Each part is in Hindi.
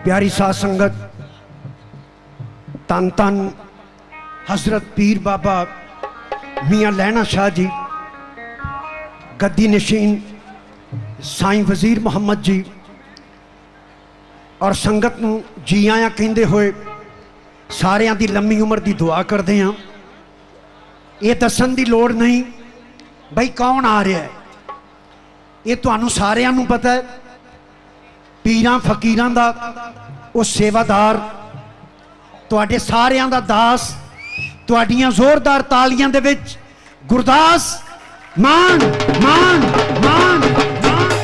प्यारी साध संगत, तन तन हजरत पीर बाबा मियाँ लैना शाह जी, गद्दी नशीन साईं वजीर मुहम्मद जी और संगत नूं जी आया कहंदे होए सारियां दी लम्मी उम्र दी दुआ करदे हां। ये दसन दी लोड़ नहीं बई कौन आ रहा है, ये तुहानूं सारियां नूं पता है। पीरां फकीरां दा वो सेवादार, तुहाडे सारियां दा दास, तुहाडियां जोरदार तालियां दे विच गुरदास मान मान मान मान।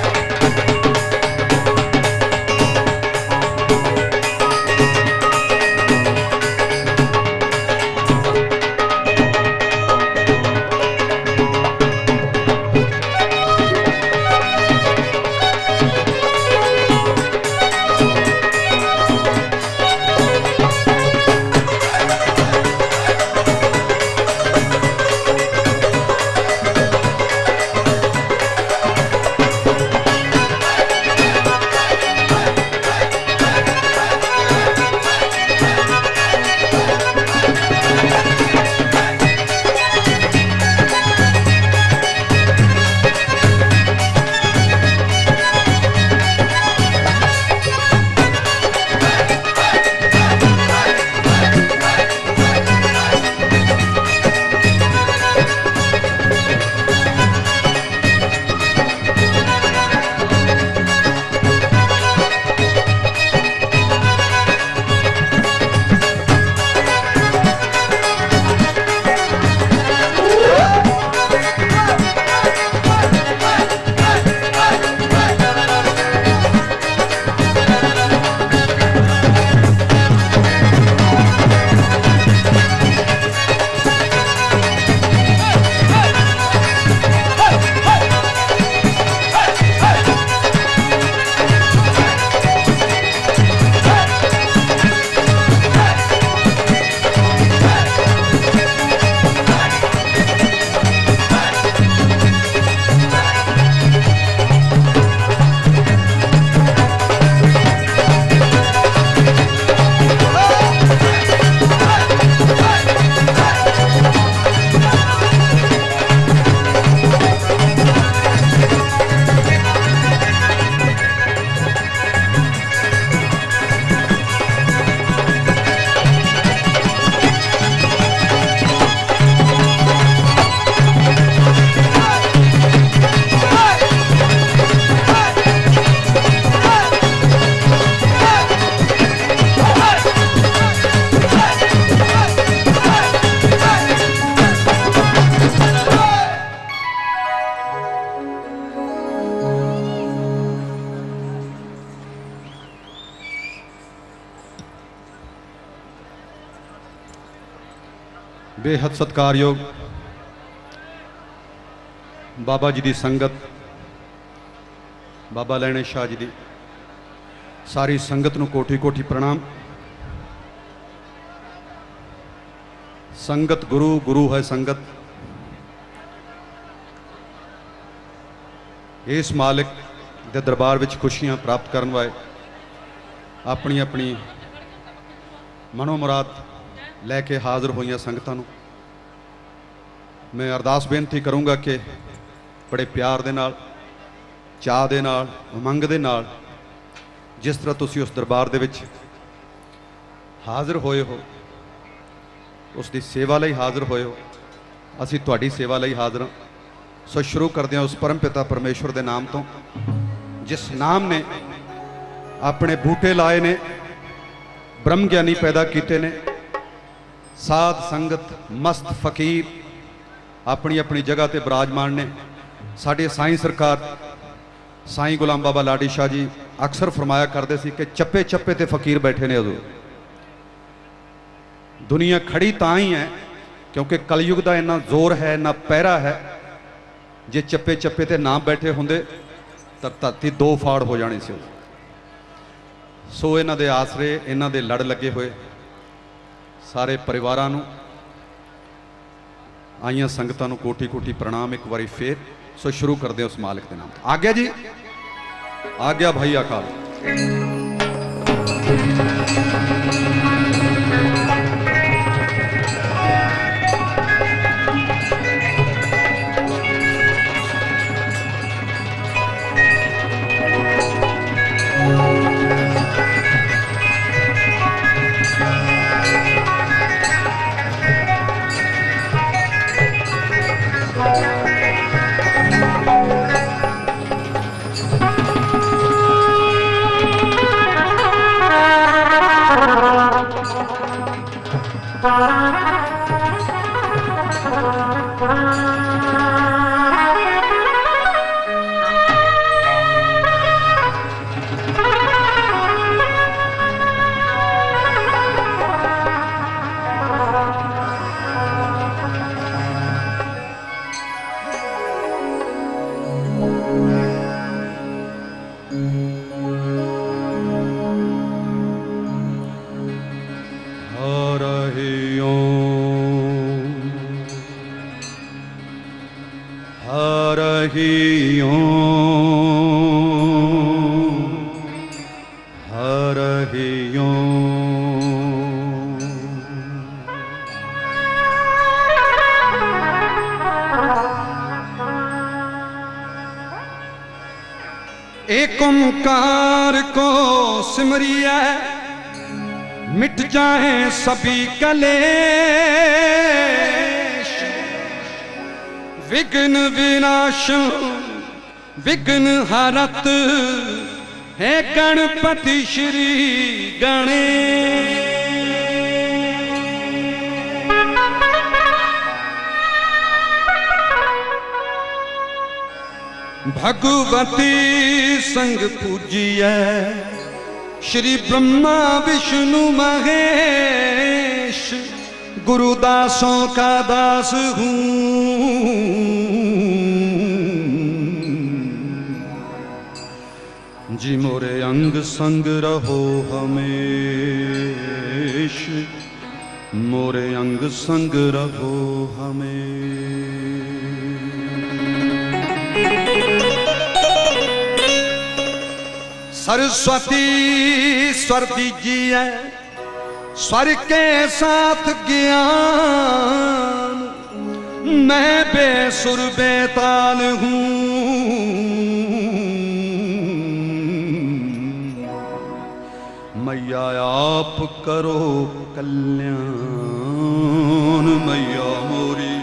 बेहद सत्कारयोग बाबा जी की संगत, बाबा लैणे शाह जी की सारी संगत नूं कोटि कोटि प्रणाम। संगत गुरु, गुरु है संगत। इस मालिक दे दरबार विच खुशियां प्राप्त करने वाले अपनी अपनी मनोमुराद लैके हाज़र होइयां संगतां नूं मैं अरदास बेनती करूँगा कि बड़े प्यार दे नाल, चाह दे नाल, उमंग दे नाल जिस तरह तुसी उस दरबार दे विच हाज़र होए हो, उसकी सेवा लई हाज़र होए हो, असीं तुहाडी सेवा लई हाज़र हां। सो शुरू करदे हां उस परम पिता परमेश्वर दे नाम तो, जिस नाम ने अपने बूटे लाए ने, ब्रह्म ज्ञानी पैदा किए ने, साध संगत मस्त फकीर अपनी अपनी जगह ते विराजमान ने, साडे साईं सरकार साईं गुलाम बाबा लाडी शाह जी अक्सर फरमाया करते सी कि चप्पे चप्पे ते फकीर बैठे ने उदों। दुनिया खड़ी तां ही है क्योंकि कलयुग का इन्ना जोर है, इन्ना पहरा है। जे चप्पे चप्पे ते ना बैठे होंदे तो धरती दो फाड़ हो जानी सी। सो इन्हां दे आसरे, इन्हां दे लड़ लगे हुए सारे परिवारां नूं, आईयां संगतां नूं कोटि कोटि प्रणाम एक बारी फिर। सो शुरू करते उस मालिक के नाम। आज्ञा जी, आज्ञा भाई अकाल। एक ओंकार को सिमरिए मिट जाए सभी कलेश। विघ्न विनाश विघ्न हरत है गणपति श्री गणेश। भगवती संग पूजिए श्री ब्रह्मा विष्णु महेश। गुरुदासों का दास हूँ जी, मोरे अंग संग रहो हमेश। मोरे अंग संग रहो हमेश। सरस्वती स्वर दीजिए स्वर के साथ ज्ञान। मैं बेसुर बेताल हूँ मैया आप करो कल्याण। मैया मोरी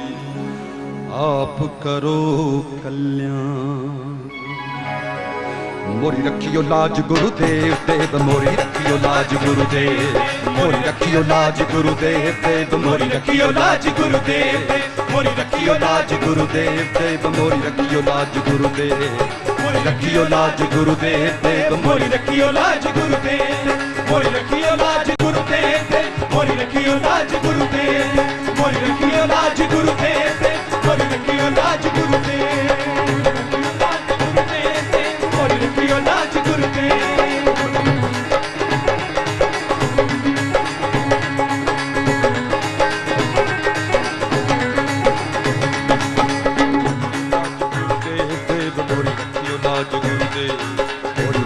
आप करो कल्याण। मोरी रखियो लाज गुरुदेव देव, मोरी रखियो लाज गुरुदेव। मोरी रखियो लाज गुरुदेव देव, मोरी रखियो लाज गुरुदेव। मोरी रखियो लाज गुरुदेव देव, मोरी रखियो लाज गुरुदेव। मोरी रखियो लाज गुरुदेव देव, मोरी रखियो लाज गुरुदेव। मोरी रखियो लाज गुरुदेव, मोरी रखियो लाज गुरुदेव। मोरी रखियो लाज गुरुदेव, मोरी रखियो लाज गुरुदेव।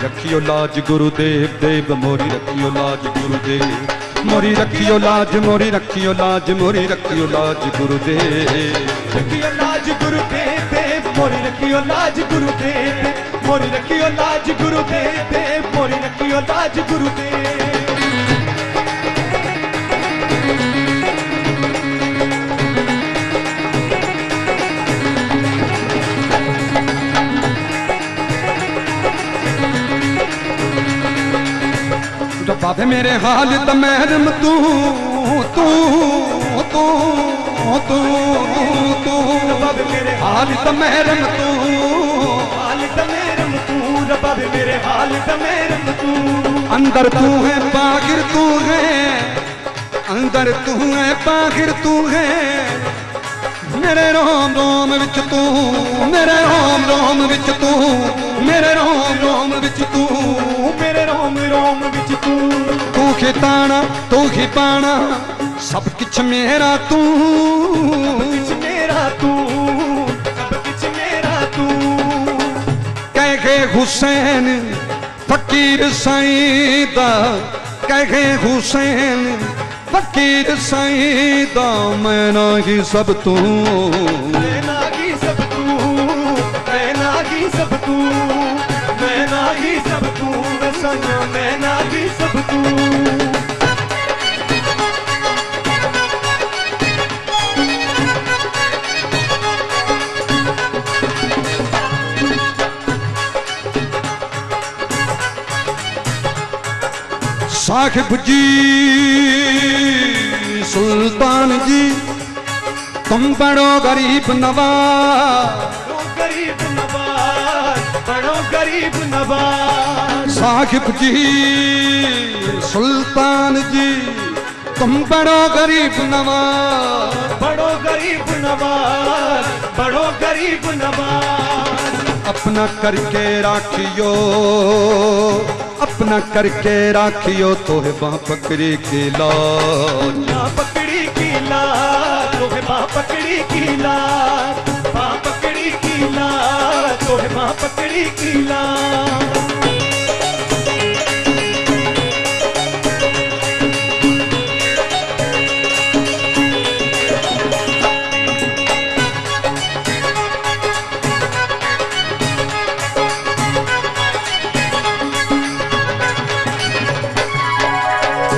रखियो लाज गुरुदेव देव, मोरी रखियो लाज गुरुदेव। मोरी रखियो लाज, मोरी रखियो लाज, मोरी रखियो लाज गुरुदेव। रखियो लाज गुरुदेव देव, मोरी रखियो लाज गुरुदेव। मोरी रखियो लाज गुरुदेव देव, मोरी रखियो लाज गुरुदेव। बाबे मेरे हाल तमहरम तू तू तू तू तू। बाबे मेरे हाल तमहरम तू खालिद मेरम तू, अंदर तू है बागिर तू है, अंदर तू है बागिर तू है, मेरे रोम रोम विच तू, मेरे रोम रोम विच तू, मेरे रोम रोम विच तू, मेरे रोम रोम विच तू, तू खिताना तू खिपाना सब किछ मेरा तू, किछ मेरा तू, सब किछ मेरा तू, कहे हुसैन फकीर साईं दा, कहे हुसैन फकीर साईं दा, मैं नागी सब तू, मैं नागी सब तू, मैं नागी सब तू, मैं नागी सब तू, साया मैं नागी सब तू। साहिब जी सुल्तान जी तुम बड़ो गरीब नवाज, बड़ो गरीब नवाज, बड़ो गरीब नवाज, साहिब जी सुल्तान जी तुम बड़ो गरीब नवाज, बड़ो गरीब नवाज, बड़ो गरीब नवाज, अपना करके राखियो, अपना करके राखियो तोहे बाँ पकड़ी की लाज, बाँ पकड़ी की लाज, तोहे बाँ पकड़ी की लाज, बाँ पकड़ी की लाज, तोहे बाँ पकड़ी की लाज।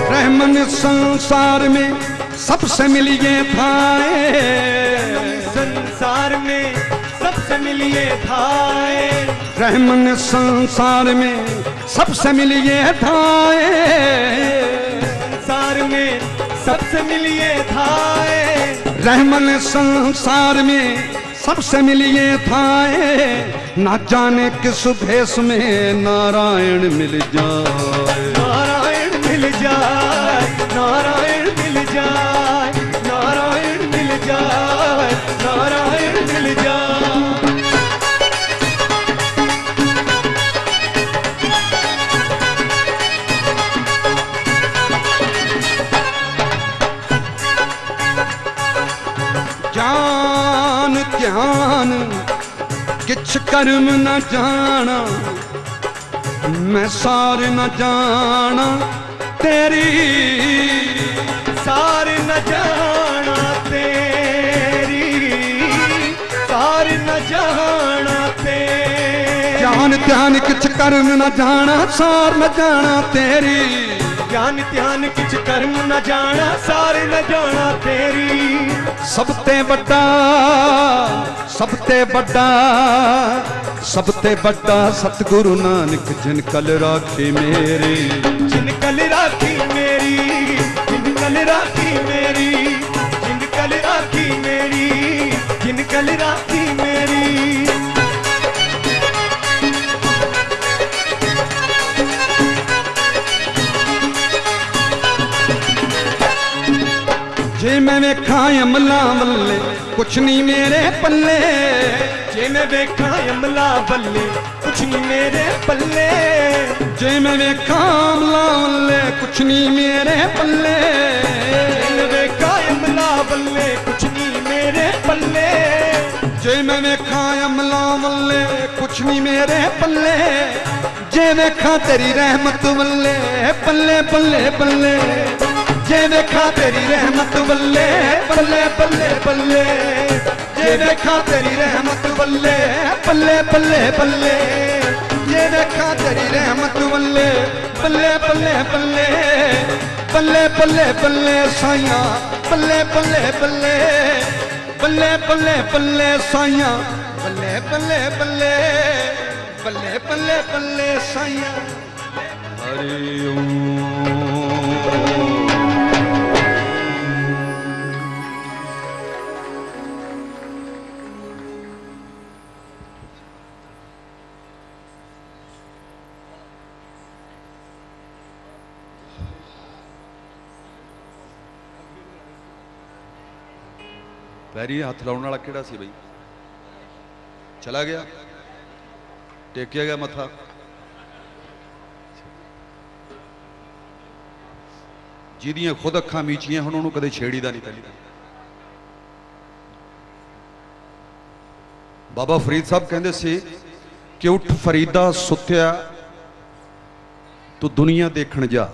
रहमन संसार में सबसे मिलिए थाए, संसार में सबसे मिलिए थाए, रहमन संसार में सबसे मिलिए थाए, संसार में सबसे मिलिए थाए, रहमन संसार में सबसे मिलिए थाए, ना जाने किस भेष में नारायण मिल जाए, नारायण मिल जाए, नारायण मिल जाए, नारायण मिल जाए, नारायण मिल जाए। ज्ञान ध्यान किछ कर्म न जाना, मैं सार न जाना तेरी, सार न जाना तेरी, सार न जाना तेरी, ज्ञान ध्यान किछ कर्म न जाना, सार न जाना तेरी, ज्ञान ध्यान किछ कर्म न जाना, सार न जाना तेरी, सबते बड़ा, सबते बड़ा, सबते बड़ा सतगुरु नानक जिन कल राखी मेरी, जिन कल राखी मेरी, जिन कल राखी मेरी, जिन कल राखी मेरी, जिन कल राखी मेरी। जे मैं वेखा अमला वल्ले कुछ नहीं मेरे पल्ले, जे मैं वेखा अमला बल्ले कुछ नहीं मेरे पल्ले, जे मैं वेखा अमला वल्ले कुछ नहीं मेरे पल्ले, जे मैं वेखा अमला बल्ले कुछ नहीं मेरे पल्ले, जे मैं वेखा अमला वल्ले कुछ नहीं मेरे पल्ले, जे वेखा तेरी रहमत वल्ले पल्ले पल्ले पल्ले, जे देखा तेरी रहमत बल्ले बल्ले बल्ले बल्ले, जे देखा तेरी रहमत बल्ले बल्ले बल्ले बल्ले, जे देखा तेरी रहमत बल्ले बल्ले बल्ले बल्ले, बल्ले बल्ले बल्ले साइया बल्ले बल्ले बल्ले, बल्ले बल्ले बल्ले साइया बल्ले बल्ले बल्ले, बल्ले बल्ले बल्ले साइया। हरि ओम। पैरी हथ लाने वाला किहड़ा सी बई? चला गया, टेकिया गया मत्था। जिहदियां खुद अखां मीचियां हुण उहनूं कदे छेड़ीदा नहीं। पहली बाबा फरीद साहब कहंदे सी कि उठ फरीदा सुत्या तू दुनिया देखण जा,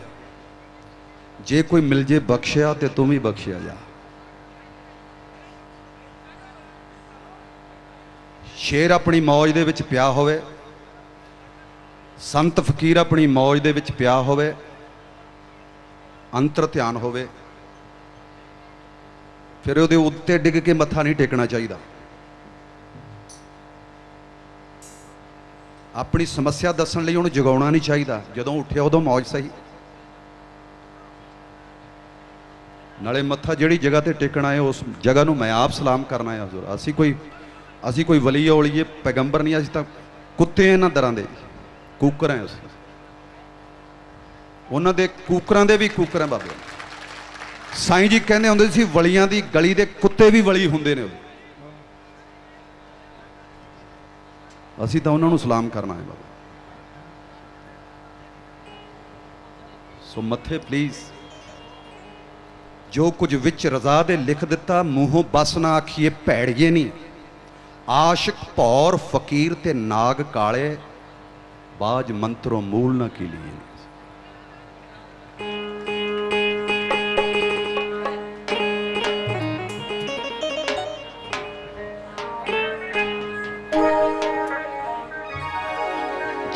जे कोई मिल जे बख्शिया ते तू भी बख्शिया जा। शेर अपनी मौज दे विच पिया होवे, संत फकीर अपनी मौज दे विच पिया होवे, अंतर ध्यान होवे, फिर उहदे उत्ते डिग के मत्था नहीं टेकना चाहिए। अपनी समस्या दसन लई उहनूं जगाउणा नहीं चाहिए। जदों उठिया उदों मौज सही। नाले मत्था जिहड़ी जगह ते टेकना है उस जगह नूं मैं आप सलाम करना है। हज़ूर असी कोई वली औलीए पैगंबर नहीं, असी तां कुत्ते हैं इन्हां दरां दे, कूकर हैं। असीं उन्हां दे कूकरां दे भी कूकर हैं। बाबे साईं जी कहंदे हुंदे सी वलियां दी गली दे कुत्ते भी वली हुंदे ने। असी तां उन्हां नूं सलाम करना है बाबा। सो मत्थे प्लीज़ जो कुछ विच रज़ा दे लिख दिता, मूहों बस ना आखिए भैड़िए नहीं। आशिक भौर फकीर ते नाग काले, बाज मंत्रों मूल न की लिए।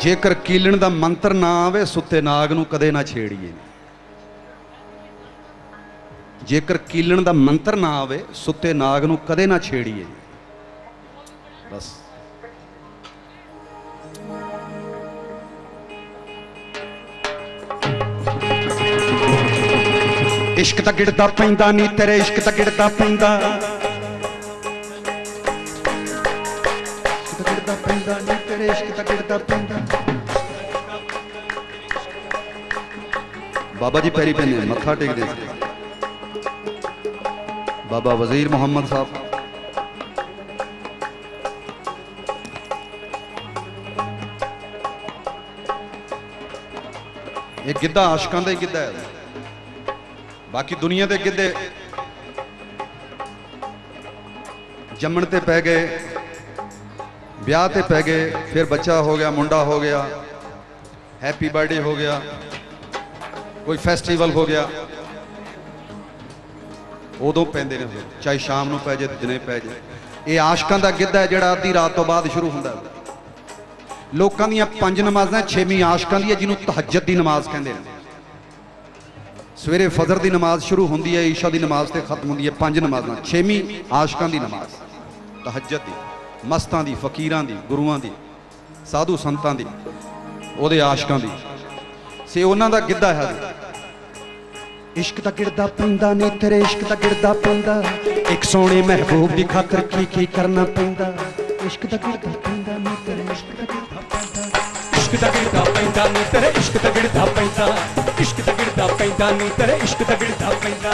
जेकर कीलण दा मंत्र ना आवे सुते नाग नूं कदे ना छेड़िए। जेकर कीलण दा मंत्र ना आवे सुते नाग नूं कदे ना छेड़िए। बस इश्क दा गिड़दा पैंदा नी तेरे, इश्क दा गिड़दा पैंदा, इश्क दा गिड़दा पैंदा नी तेरे, इश्क दा गिड़दा पैंदा। बाबा जी पैरी पैने मत्था टेकदे सी। बाबा वजीर मोहम्मद साहब एक गिद्धा आशकां दा ही गिद्धा है। बाकी दुनिया के गिद्धे जम्मण ते पै गए, ब्याह ते पै गए, फिर बच्चा हो गया, मुंडा हो गया, हैप्पी बर्थडे हो गया, कोई फेस्टिवल हो गया, उदों पैंदे ने, चाहे शाम नूं पै जाए दिने पै जाए। ये आशकां दा गिद्धा है जिहड़ा अद्धी रात तो बाद शुरू हुंदा है। लोकां दीयां 5 नमाज़ां, 6वीं आशकां दी है जिन्हों तहज्जुद दी नमाज कहंदे ने। सवेरे फजर की नमाज शुरू होती है, ईशा की नमाज से खत्म होती है। 5 नमाज़ां, 6वीं आशकां की नमाज तहज्जुद की, मस्तां की, फकीरां की, गुरुआं की, साधु संतां की, उहदे आशकां की से उन्हां दा गिद्धा है। इश्क दा गिड़दा पैंदा नी तेरे, इश्क दा गिड़दा पैंदा, एक सोहणे महबूब की खातर की करना पैंदा। इश्क दा गिड़दा पैंदा नी तेरे, इश्क दा गिड़दा पैंदा, इश्क दा गिड़दा पैंदा नी तेरे, इश्क दा गिड़दा पैंदा, इश्क दा गिड़दा पैंदा नी तेरे, इश्क दा गिड़दा पैंदा,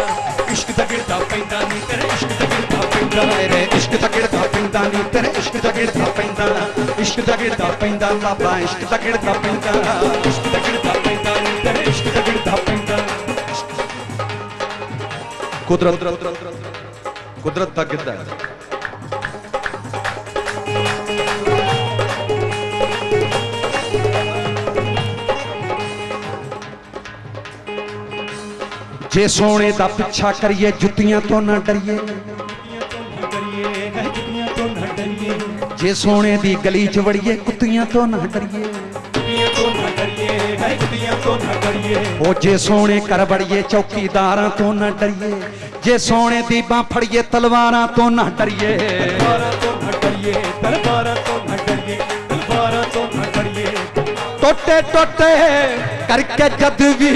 इश्क दा गिड़दा पैंदा नी तेरे, इश्क दा गिड़दा पैंदा रे, इश्क दा गिड़दा पैंदा नी तेरे, इश्क दा गिड़दा पैंदा, इश्क दा गिड़दा पैंदा बाबा, इश्क दा गिड़दा पैंदा, इश्क दा गिड़दा पैंदा नी तेरे, इश्क दा गिड़दा पैंदा। कुदरत दा गिद्धा है। जे सोने दा पिछा करिए जुतियां तो ना डरिए, जे सोने दी गली च वड़िए कुत्तियां तो ना डरिए, ओ जे सोने कर बड़िए चौकीदारां तो ना डरिए, जे सोने दी बां फड़िए तलवारां तो ना डरिए, टोटे टोटे करके जद भी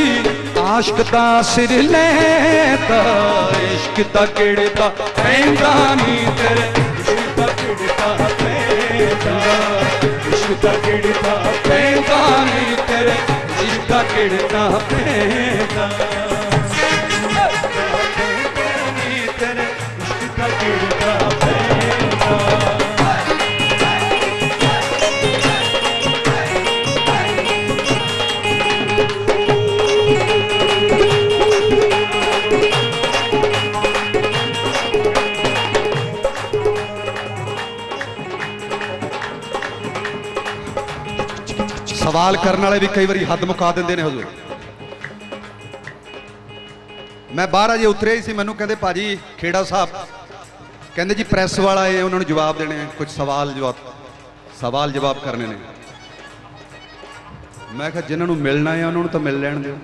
आशिक दा सिर लेंदा, इश्क दा गिड़दा पैंदा नी तेरे, इश्क दा गिड़दा पैंदा, इश्क दा गिड़दा पैंदा नी तेरे, इश्क दा गिड़दा पैंदा नी तेरे, इश्क दा गिड़दा सवाल करने वाले भी कई बार हद मुका देंगे ने हजूर। मैं बाहर अजे उतरिया ही सी, मैनू कहते भाजी खेड़ा साहब कहते जी प्रैस वाला है, उन्होंने जवाब देने कुछ सवाल जवाब करने ने। मैं कहा जिन्होंने मिलना है उन्होंने तो मिल लैन दो।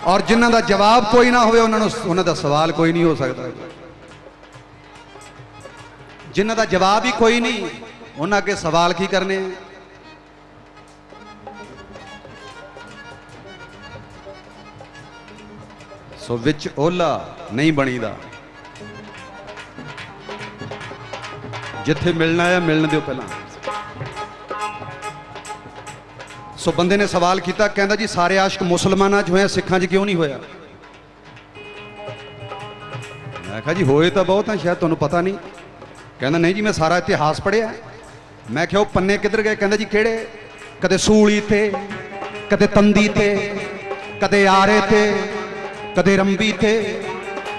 और जिन्हों का जवाब कोई ना हो उन्होंने का सवाल कोई नहीं हो सकता। जिन्हों का जवाब ही कोई नहीं उन्होंने अगे सवाल की करने। सो विच ओला नहीं बनीदा, जिथे मिलना है मिलने दो पहला। सो बंदे ने सवाल किया, कहता जी सारे आशिक मुसलमाना च होया, सिखां च क्यों नहीं होया? मैं कहा जी होए तो बहुत हैं, शायद तुहानूं पता नहीं। कहता नहीं जी मैं सारा इतिहास पढ़िया। मैं क्या पन्ने किधर गए? कहता जी केड़े? कदे सूली थे, कदे तंदी थे, कदे आरे थे, कदे रंबी थे,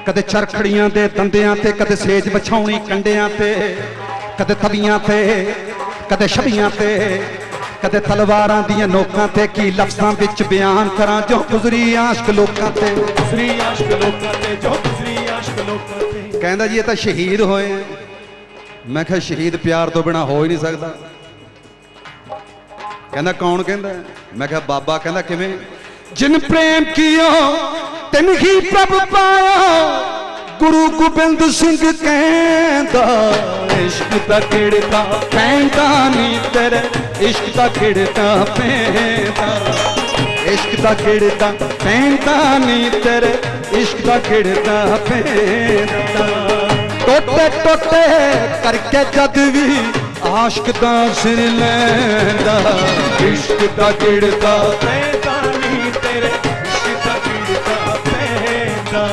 कदे चरखड़ियां दे दंदियां ते, कदे सेज बछाउणी कंडियां ते, कदे तवियां ते, कदे छबियां ते, कदे तलवारां दियां नोकां ते। की लफ्ज़ां विच बयान करां जो गुजरी आशिक लोकां ते, गुजरी आशिक लोकां ते, जो गुजरी आशिक लोकां ते। कहंदा जी ये तो शहीद होए। मैं कहा शहीद प्यार तो बिना हो ही नहीं सकता। कहंदा कौन? कहंदा मैं कहा बाबा। कहंदा किवें? जिन प्रेम कियो तिन ही प्रभ पाया, गुरु गोबिंद सिंह कहंदा इश्क दा किड़दा पैंदा नी तेरे, इश्क दा किड़दा पैंदा, इश्क दा किड़दा पैंदा नी तेरे, इश्क दा किड़दा पैंदा। टोटे टोटे करके जद भी आशिक दा सिर लैंदा, इश्क दा किड़दा पैंदा नी तेरे, इश्क दा किड़दा पैंदा।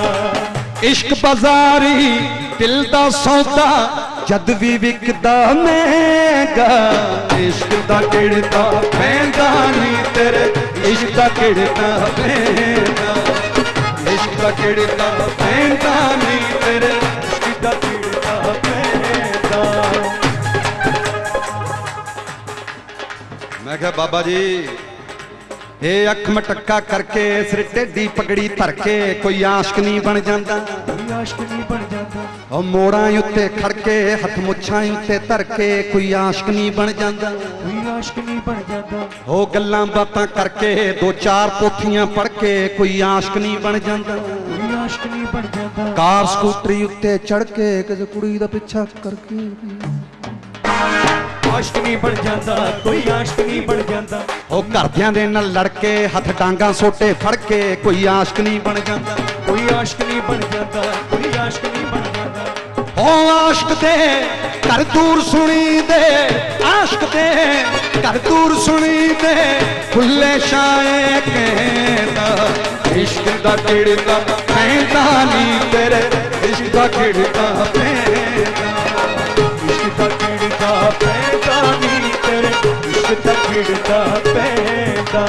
इश्क बाजारी दिल दा सौदा जद भी विकदा महंगा, इश्क दा किड़दा पैंदा नी तेरे, इश्क दा किड़दा पैंदा, इश्क दा किड़दा पैंदा नी तेरे, इश्क दा किड़दा पैंदा। मैं क्या बाबा जी हे अख मटक्का करके सिर टेढ़ी पगड़ी धर के कोई आशिक नहीं बन जाता, कोई आशिक नहीं बन जाता। और मोड़ा उत्ते खड़के हथ मुछां उत्ते धर के कोई आशिक नहीं बन जाता, कोई आशिक नहीं बन जाता। हो गल्लां बातां करके दो चार पोथियां पढ़ के कोई आशिक नहीं बन जाता, कोई आशिक नहीं बन जाता। कार स्कूटरी उत्ते चढ़ के किसी कुड़ी दा पिछा करके आशिक नहीं बन जाता, कोई आशिक नहीं बन जाता। ओ घरदियां दे नाल लड़के हथ डांगा सोटे फड़ के कोई आशिक नहीं बन जाता, कोई आशिक नहीं बन जाता, कोई आशिक नहीं बन जाता। ओ आशिक दे घर दूर सुनी दे, आशिक दे घर दूर सुनी दे खुले शाए कहता, इश्क दा किड़दा पैंदा नी तेरे, इश्क दा किड़दा पैंदा, इश्क दा किड़दा पैंदा नी तेरे, इश्क दा किड़दा पैंदा।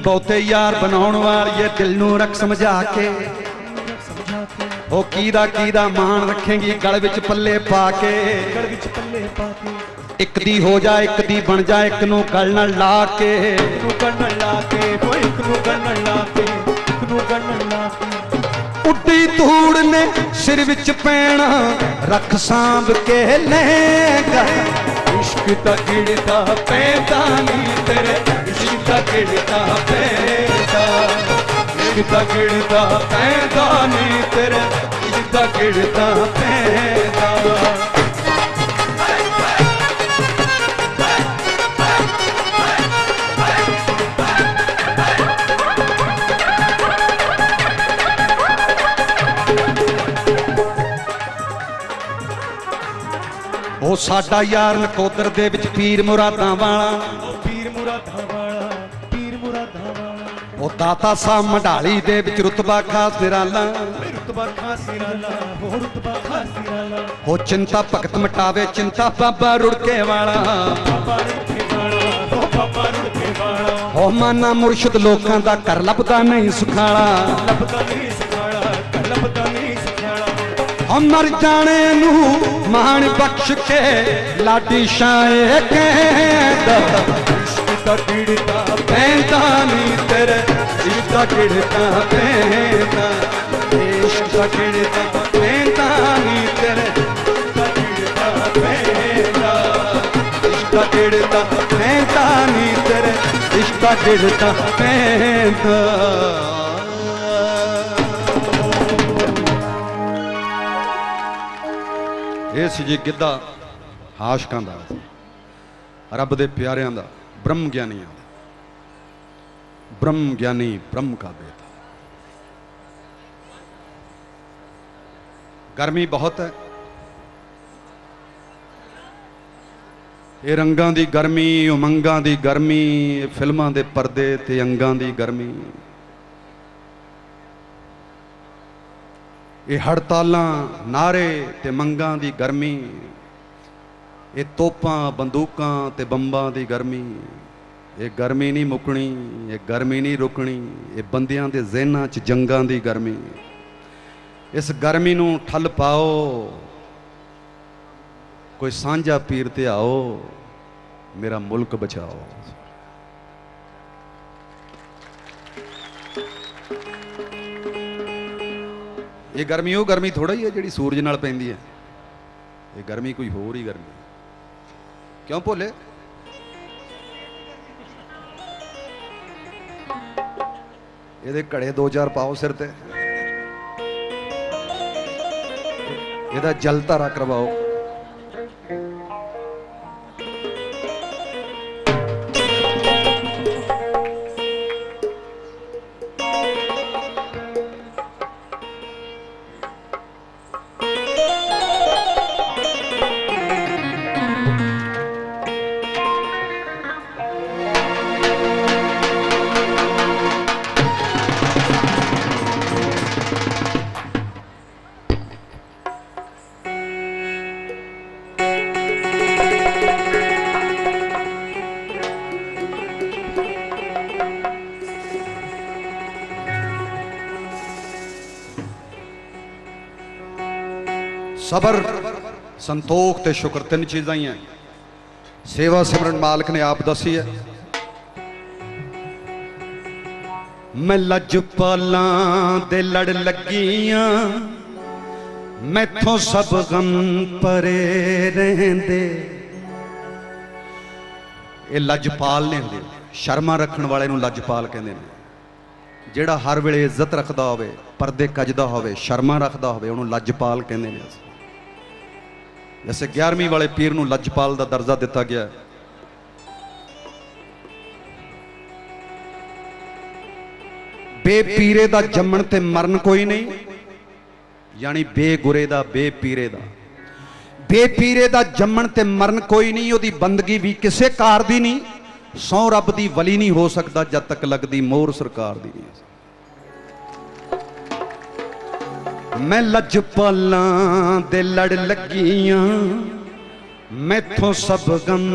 बहुते यार बनाउण वाली दिल नू रख समझा के, ओ कीदा मान रखेंगी गल विच पल्ले पा के, गल विच पल्ले पा के। एक दी हो जा एक दी बन जा, एक नू गल नाल ला के, एक नू गल नाल ला के, कोई एक नू गल नाल ला के, एक नू गल नाल ला के। उड्डी धूड़ ने सिर विच पैना रख सांभ के लहंगा, इश्क दा किड़दा पैंदा नी तेरे, इश्क दा किड़दा पैंदा, इश्क दा किड़दा पैंदा नी तेरे, इश्क दा किड़दा पैंदा। ओ साडा यार नकोदर दे विच पीर मुरादां वाला, पीर मुरादां वाला, पीर मुरादां वाला। ओ दाता साहब मढ़ाली दे विच रुतबा खास निराला, रुतबा खास निराला, हो रुतबा खास निराला। ओ चिंता भगत मिटावे चिंता बाबा रुड़के वाला, बाबा रुड़के वाला, हो बाबा रुड़के वाला। ओ माना मुर्शिद लोकां दा कर लभदा नहीं सुखाला, लभदा नहीं सुखाला, कर लभदा नहीं सुखाला। मर जाने नू मान बख्श के लाडी शाए कहदा इश्क दा गिड़ता पैंदा नी तेरे इश्क दा गिड़ता पैंदा इश्क दा गिड़ता पैंदा नी तेरे इश्क दा गिड़ता पैंदा नी तेरे इश्क दा गिड़ता पैंदा। ਇਹ ਸੀ ਜੀ ਗਿੱਧਾ ਆਸ਼ਕਾਂ ਦਾ, ਰੱਬ ਦੇ ਪਿਆਰਿਆਂ ਦਾ, ਬ੍ਰਹਮ ਗਿਆਨੀਆਂ ਦਾ, ਬ੍ਰਹਮ ਗਿਆਨੀ ਬ੍ਰਹਮ ਕਾ ਬੇਟਾ। ਗਰਮੀ ਬਹੁਤ ਹੈ, ਇਹ ਰੰਗਾਂ ਦੀ ਗਰਮੀ, ਉਮੰਗਾਂ ਦੀ ਗਰਮੀ, ਫਿਲਮਾਂ ਦੇ ਪਰਦੇ ਤੇ ਅੰਗਾਂ ਦੀ ਗਰਮੀ, ਇਹ ਹੜਤਾਲਾਂ, ਨਾਰੇ ਤੇ ਮੰਗਾਂ ਦੀ ਗਰਮੀ, ਇਹ ਤੋਪਾਂ, ਬੰਦੂਕਾਂ ਤੇ ਬੰਬਾਂ ਦੀ ਗਰਮੀ, ਇਹ ਗਰਮੀ ਨਹੀਂ ਮੁੱਕਣੀ, ਇਹ ਗਰਮੀ ਨਹੀਂ ਰੁਕਣੀ, ਇਹ ਬੰਦਿਆਂ ਦੇ ਜ਼ਿਹਨਾਂ 'ਚ ਜੰਗਾਂ ਦੀ ਗਰਮੀ। ਇਸ ਗਰਮੀ ਨੂੰ ਠੱਲ ਪਾਓ, ਕੋਈ ਸਾਂਝਾ ਪੀਰ ਤੇ ਆਓ, ਮੇਰਾ ਮੁਲਕ ਬਚਾਓ। ਇਹ ਗਰਮੀ ਉਹ ਗਰਮੀ ਥੋੜਾ ਹੀ ਹੈ ਜਿਹੜੀ ਸੂਰਜ ਨਾਲ ਪੈਂਦੀ ਹੈ, ਇਹ ਗਰਮੀ ਕੋਈ ਹੋਰ ਹੀ ਗਰਮੀ। ਕਿਉਂ ਭੋਲੇ? ਇਹਦੇ ਘੜੇ 2-4 ਪਾਓ ਸਿਰ ਤੇ, ਇਹਦਾ ਜਲ ਧਾਰਾ ਕਰਵਾਓ। सबर, संतोख ते शुक्र, तीन चीज़ां ही हैं। सेवा सिमरन मालिक ने आप दसी है। मैं लजपालां दे लड़ लगियां, मैथों सब गम परे रहंदे। ये लजपाल ने होंदे, शर्मा रखण वाले नूं लजपाल कहंदे ने। जिहड़ा हर वेले इज्जत रखदा होवे, परदे कजदा होवे, शर्मा रखदा होवे, उहनूं लजपाल कहंदे ने। जैसे 11वीं वाले पीर नूं लजपाल दा दर्जा दिता गया है। बेपीरे दा जम्मण ते मरण कोई नहीं, यानी बेगुरे दा बेपीरे दा। बेपीरे दा जम्मण ते मरण कोई नहीं, ओदी बंदगी भी किसे कार दी नहीं। सौ रब दी वली नहीं हो सकता जब तक लगदी मोहर सरकार दी नहीं। मैं लजपालां दे लड़ लगियां, मैथों सब गम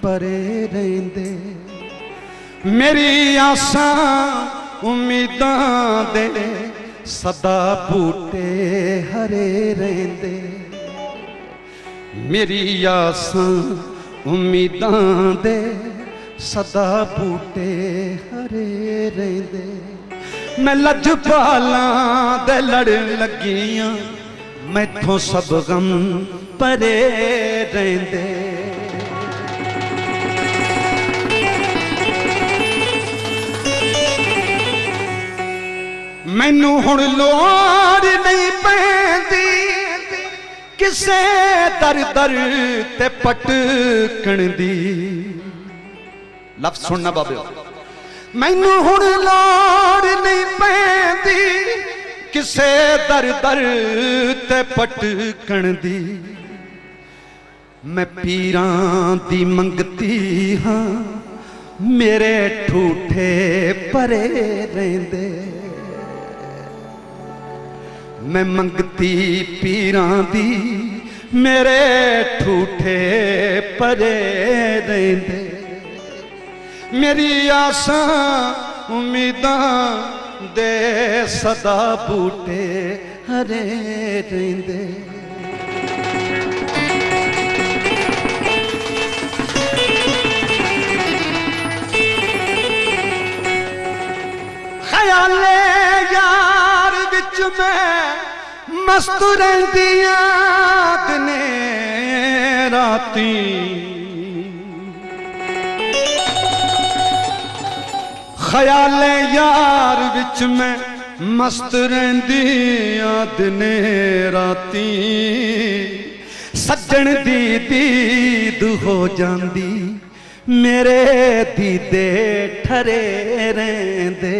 परे रहिंदे। मेरी आसां उम्मीदां दे सदा बूटे हरे रहिंदे। मेरी आसां उम्मीदां दे सदा बूटे हरे रहिंदे। मैं लजपालां दे लड़ लगियां, मैथों सब गम परे रहिंदे। मैनू हुण लोड़ नहीं पैंदी किसे दर दर ते पटकण दी। लफ्ज सुनना बाबे, मैनू हुण लोड़ नहीं पैंदी किसे दर दर ते पटकण दी। मैं पीरां दी मंगती हाँ, मेरे ठूठे परे रहिंदे। मैं मंगती पीरां दी, मेरे ठूठे परे रहिंदे। मेरी आसां उम्मीदां दे सदा बूटे हरे रेंदे। ख्याले यार विच मैं मस्त रहिंदियां दिने राती। ख्याले यार विच मैं मस्त रहिंदियां दिने राती। सज्जन दी दीद हो जांदी मेरे दीदे ठरे रहंदे।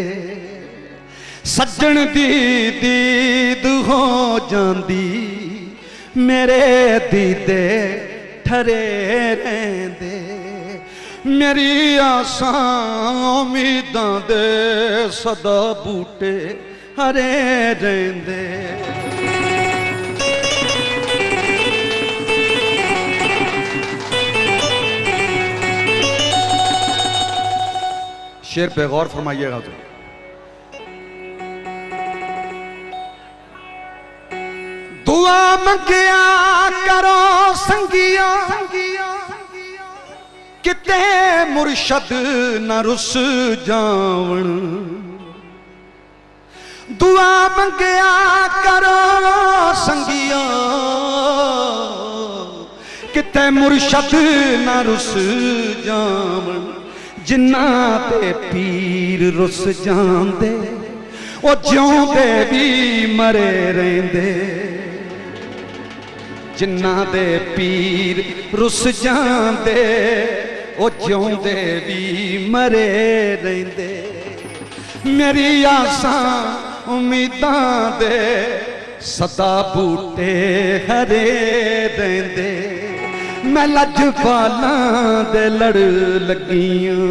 सज्जन दी दीद हो जांदी मेरे दीदे ठरे रहंदे। मेरी आसां उम्मीदां दे सदा बूटे हरे रहंदे। शेर पे गौर फरमाइएगा तो दुआ मंगिया करो संगिया किते मुर्शद न रुस जावण। दुआ मंगिया करो संगिया किते मुर्शद न रुस जावण। जिन्ना ते पीर रुस जांदे ओ जिउंदे भी मरे रहिंदे। जिन्ना दे पीर रुस जांदे ओ जिउंदे भी मरे रहिंदे। मेरी आसां उम्मीदां दे सदा बूटे हरे रहिंदे। मैं लजपालां दे लड़ लगियां।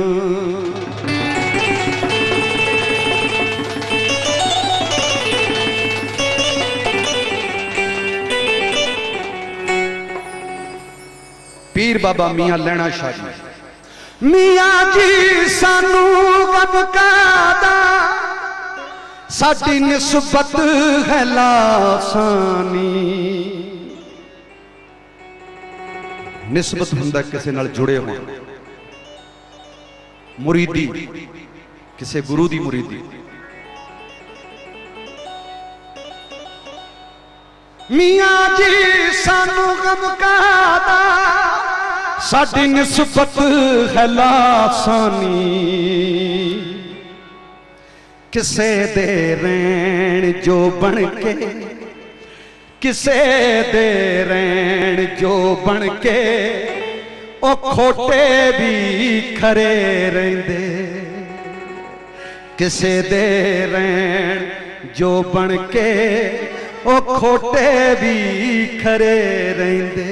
पीर बाबा मियां लैना शाह जी। मियां जी सानू गम कादा साडी निस्बत है लासानी। निस्बत हुंदा किसी नाल जुड़े हो मुरीदी किसी गुरु दी मुरीदी। मियां जी सानू गम कादा साडी निस्बत है लासानी। किसे दे रैन जो बन के किसे दे रैन जो बन के ओ खोटे भी खरे रहिंदे। किसे दे रैन जो बन के ओ खोटे भी खरे रहिंदे।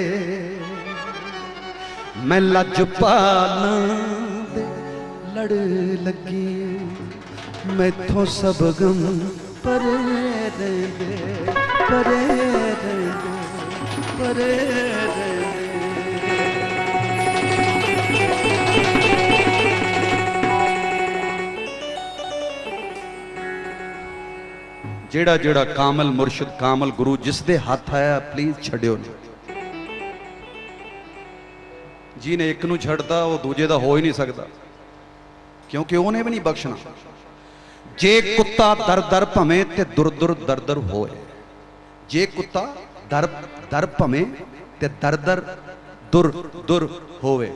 मैं लजपालां दे लड़ लगी मैथों सब गम परे रहिंदे। परे रहिंदे परे रहिंदे। जेड़ा जेड़ा कामल मुर्शिद कामल गुरु जिस दे हाथ आया प्लीज छड्यो नहीं। जी ने एक नूं छड्डदा वो दूजे दा हो ही नहीं सकता क्योंकि उन्हें भी नहीं बख्शना। जे कुत्ता दर दर भवे ते दुर दुर दर दर होए। जे कुत्ता दर दर भवे ते दर दर दुर दुर होवे।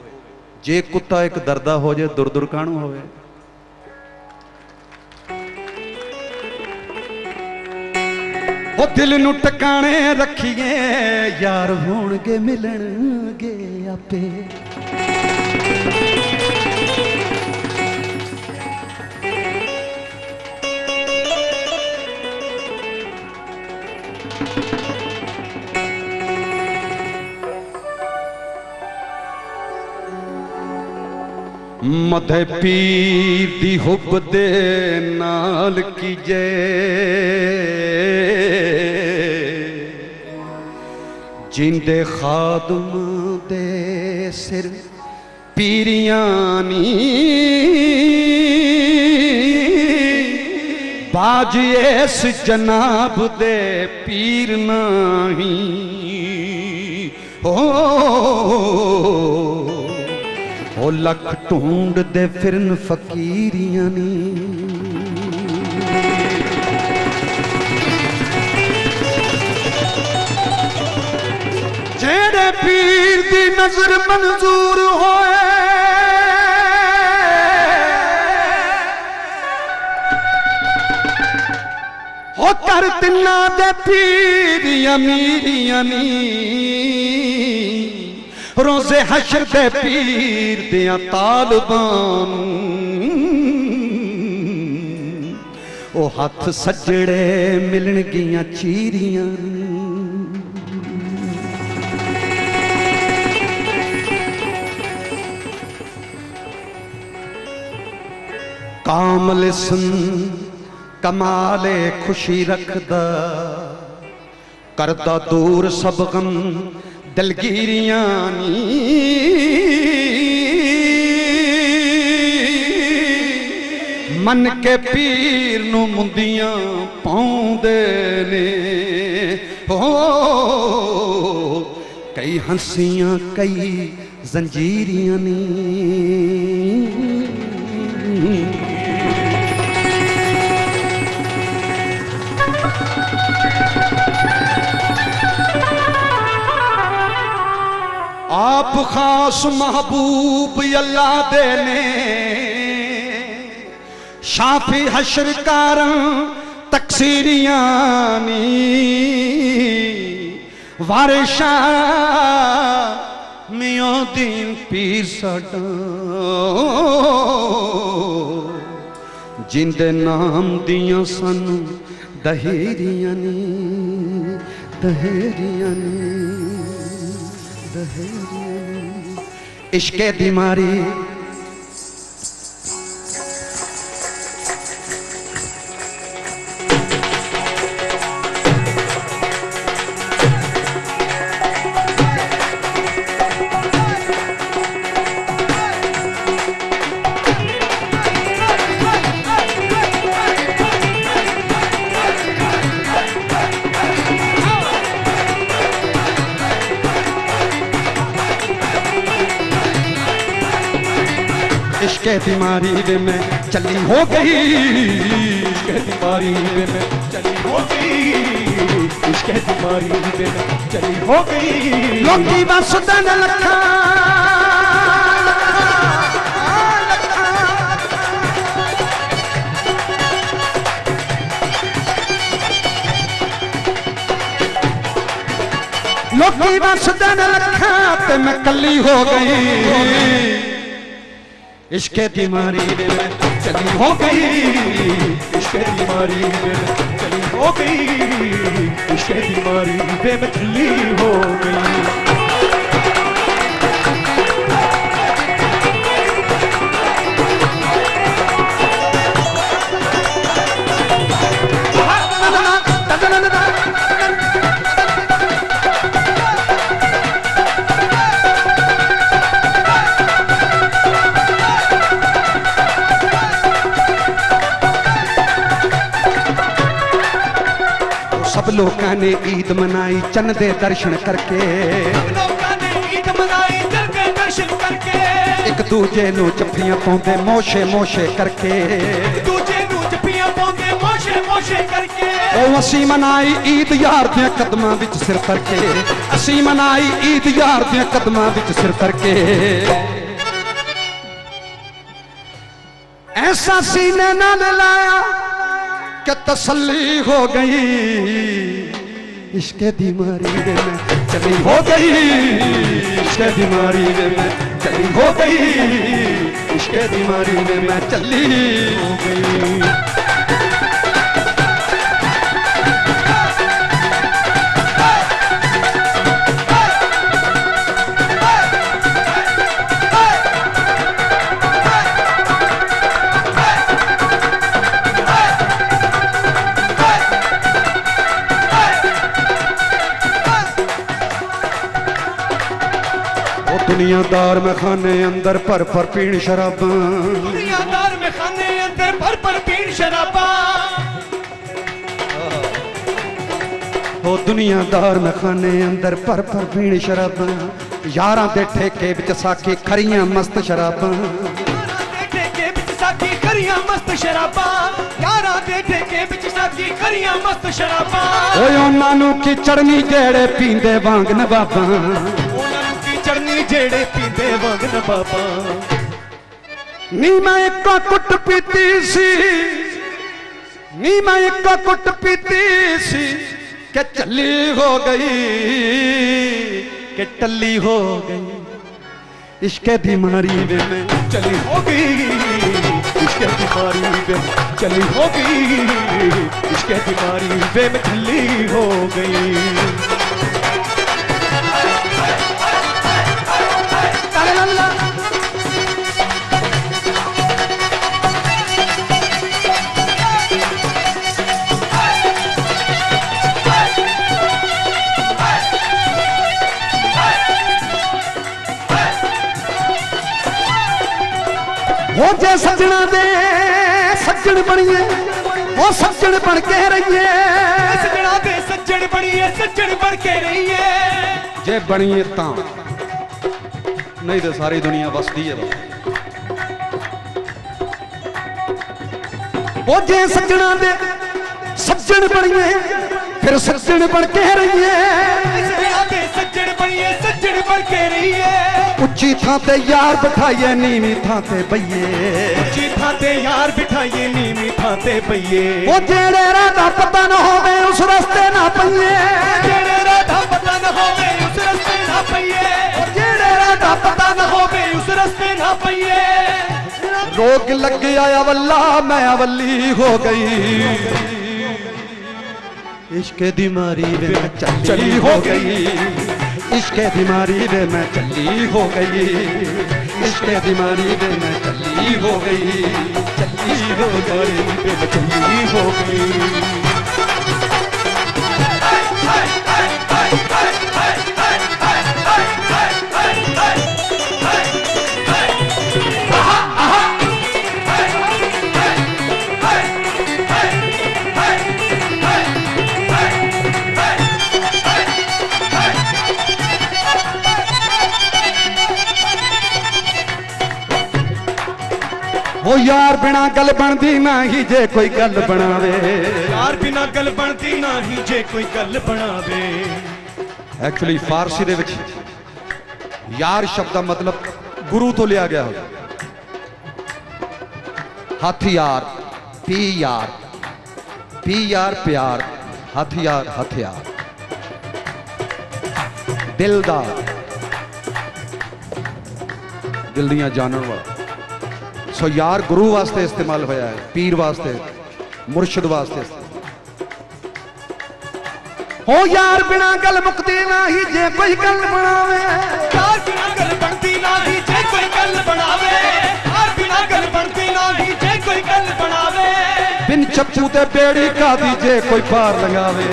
जे कुत्ता एक दरदा हो जाए दुर दुर काणू होवे। ओ दिल नू टकाने रखिए यार होणगे मिलणगे आपे। मधे पीर दी हुब दे नाल कीजे जिंदे खादम दे सिर पीरियानी बाज इस जनाब दे पीर नहीं ओ लख ढूंढ दे फिरन फकीरियां नी जेड़े पीर दी नजर मंजूर होए हो कर तिन्ना दे पीर अमीरियां नी रोज़े हशर दे पीर दियां तालिबां ओ हथ सजड़े मिलन गियां चीरियां कामल सन कमाले खुशी रखदा करदा दूर सब गम दलगीरियां नी मन के पीर नू मुंदियां पाउंदे ने हो कई हंसियां कई जंजीरियां नी आप खास महबूब अल्लाह दे ने शाफी हशर कारण तकसीरियां नी वारिशा मियोदीन पीर साडा जिंदे नाम दियां सन दहेरियां नी दहेरियां नी इश्के बीमारी इश्के बीमारी वे में चली हो गई इश्के बीमारी वे में चली हो गई इश्के बीमारी वे में चली हो गई लोकी बस दन लखा लोकी बस दन लखा ते मैं कली हो गई इश्के बीमारी में चली हो गई इश्के बीमारी में चली हो गई इश्के बीमारी में चली हो गई सब लोगों ने ईद मनाई चन्न दे दर्शन करके ईद मनाई चन्न दे दर्शन करके एक दूजे नू जफ्फियां पाउंदे मोशे मोशे करके दूजे नू जफ्फियां पाउंदे मोशे मोशे करके ओ असी मनाई ईद यार दे कदमां विच सिर करके असी मनाई ईद यार दे कदमां विच सिर करके ऐसा सीने नाल लाया कि तसल्ली हो गई इश्के बीमारी में चली हो गई इश्के बीमारी में चली हो गई इश्के बीमारी में मैं चली हो गई दुनियादार में खाने अंदर पर पीण शराबा दुनियादार में खाने अंदर पर पीण शराबा ओ दुनियादार मखाने अंदर पर पीण शराबां, यारां दे ठेके विच साकी खरियां मस्त शराबां, ठेके विच साकी खरियां मस्त शराबां, यारां दे ठेके विच साकी खरियां मस्त शराबां। ओए उन्हां नूं की चढ़नी जेड़े पींदे वांग नवाबां, उन्हां नूं की चढ़नी जेड़े पींदे वांग नवाबां। नी मैं एक कुट पीती सी, नी मैं एक कुट पीती सी के चली हो गई, के टल्ली हो गई, इश्क बीमारी वे में चली हो गई, इश्क बीमारी वे चली हो गई, इश्क बीमारी वे में चली हो गई। हो जे सजना दे सज्जन बनिए, वो सज्जन बन के रहिए, सजना दे सज्जन बनिए, सज्जन बन के रहिए। जे बनिए तां, नहीं तो सारी दुनिया बसती है। वो जे सज्जना दे सज्जन बनिए, फिर सज्जन बन के रहिए, सजना दे सज्जन बनिए, सज्जन बन के रहिए। उच्ची थां ते यार बिठाइए, नीवी थां ते बइए, उच्ची थां ते यार बिठाइए, नीवी थां ते बइए। वो जेड़े राह दा पता न होवे उस रस्ते ना पइए, जेड़े राह दा पता न होवे उस रस्ते ना पइए, जेड़े राह दा पता न होवे उस रस्ते ना पइए। रोग लग गया अवल्ला, मैं अवल्ली हो गई, इश्क बीमारी वे मैं चली हो गई, इश्क बीमारी वे मैं चली हो गई, इश्क बीमारी वे मैं चली हो गई, चली हो गई, वे मैं चली हो गई। ओ यार बिना गल बनती ना ही जे कोई गल बनावे, यार बिना गल बनती ना ही जे कोई गल बनावे। एक्चुअली फारसी दे विच यार शब्द का मतलब गुरु तो लिया गया है। हथियार, पी यार प्यार, हथियार हथियार, दिलदार दिल दियां जानन वाला। सो यार गुरु वास्ते इस्तेमाल होया है, पीर वास्ते, मुर्शिद वास्ते। हो यार बिना गल मुक्ति ना ही जे कोई गल बनावे, यार बिना गल बनती ना ही जे कोई गल बनावे, यार बिना गल बनती ना ही जे कोई गल बनावे। बिन चप्पू ते बेड़ी का दीजे कोई पार लगावे,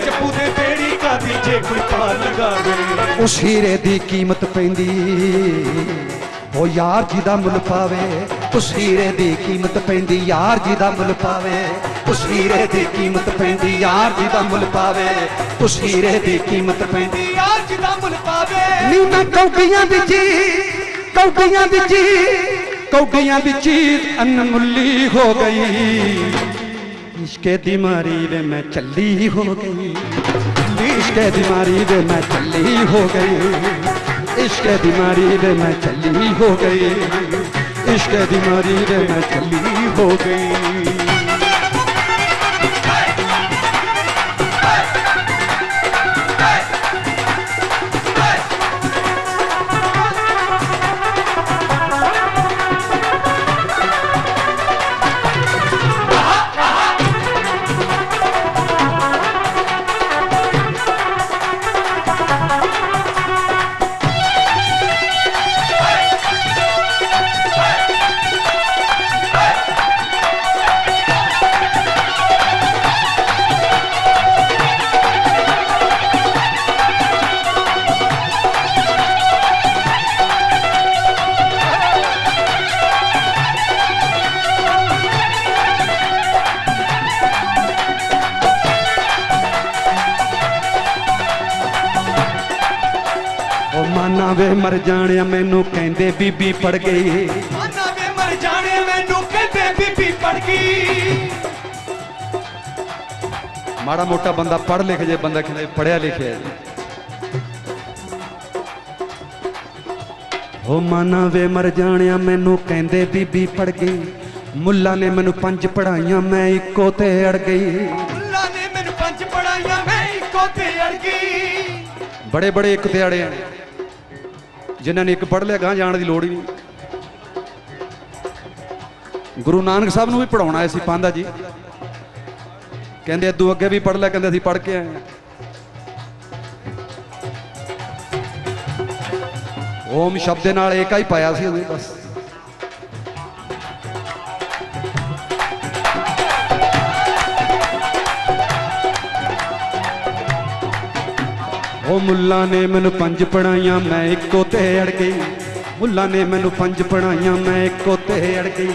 चप्पू ते बेड़ी का दीजे कोई पार लगावे। उस हीरे दी कीमत पैंदी, ओ यार जी दा मुल पावे, उस हीरे दी कीमत पैंदी, यार जी दा मुल पावे, उस हीरे दी कीमत पैंदी, यार जी दा मुल पावे, उस हीरे दी कीमत पैंदी, यार जी दा मुल पावे। नी मैं कौडियां दी चीज, कौडियां दी चीज, कौडियां दी चीज अनमुल्ली हो गई, इश्के दी मारी वे मैं चली हो गई, इश्के दी मारी वे मैं चली हो गई, इश्क बीमारी वे मैं चली हो गई, इश्क बीमारी वे मैं चली हो गई। वे मर जाने मैनू कहंदे बीबी पड़ गई, माना वे मर जाने मैनू कहते बीबी पड़ गई। माड़ा मोटा बंदा पढ़ लिख जे, बंदा कहंदा पढ़िया लिखिया जी। हो माना वे मर जाने मैनू कहंदे बीबी पड़ गई, मुल्ला ने मैनू 5 पढ़ाइयां मैं इको ते अड़ गई। मुल्ला ने मैनू 5 पढ़ाइयां मैं इको ते अड़ गई। बड़े बड़े एक ते अड़े हैं, जिन्होंने ने एक पढ़ लिया गां जाने की लोड़ ही नहीं। गुरु नानक साहब नूं भी पढ़ाउणा सी पांदा जी, कहंदे अद्दू अगे भी पढ़ लिया, कहंदे असीं पढ़ के आए हैं। ओम शब्द दे नाल एक ही पाया सी उहदे बस। ओ मुल्ला ने मैनू 5 पढ़ाइयां मैं इको ते अड़ गई, मुल्ला ने मैनू 5 पढ़ाइयां मैं इको ते अड़ गई।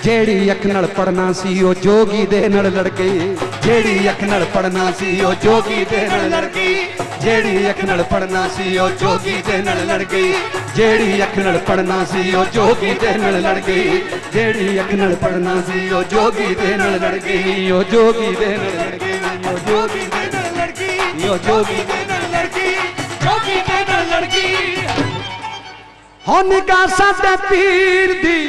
जेड़ी अख नाल पढ़ना सी ओ जोगी दे नाल लड़ गई, जेड़ी अख नाल पढ़ना सी ओ जोगी दे नाल लड़ गई, जेड़ी अख नाल पढ़ना सी ओ जोगी दे नाल लड़ गई, जेड़ी अख नाल पढ़ना सी ओ जोगी दे नाल लड़ गई, जेड़ी अख नाल पढ़ना सी ओ जोगी दे नाल लड़ गई, ओ जोगी दे नाल लड़ गई, ओ जोगी दे नाल लड़ गई, ओ जोगी दे नाल लड़ गई, जोगी दे नाल लड़ गई। हो निगाह साडे पीर दी,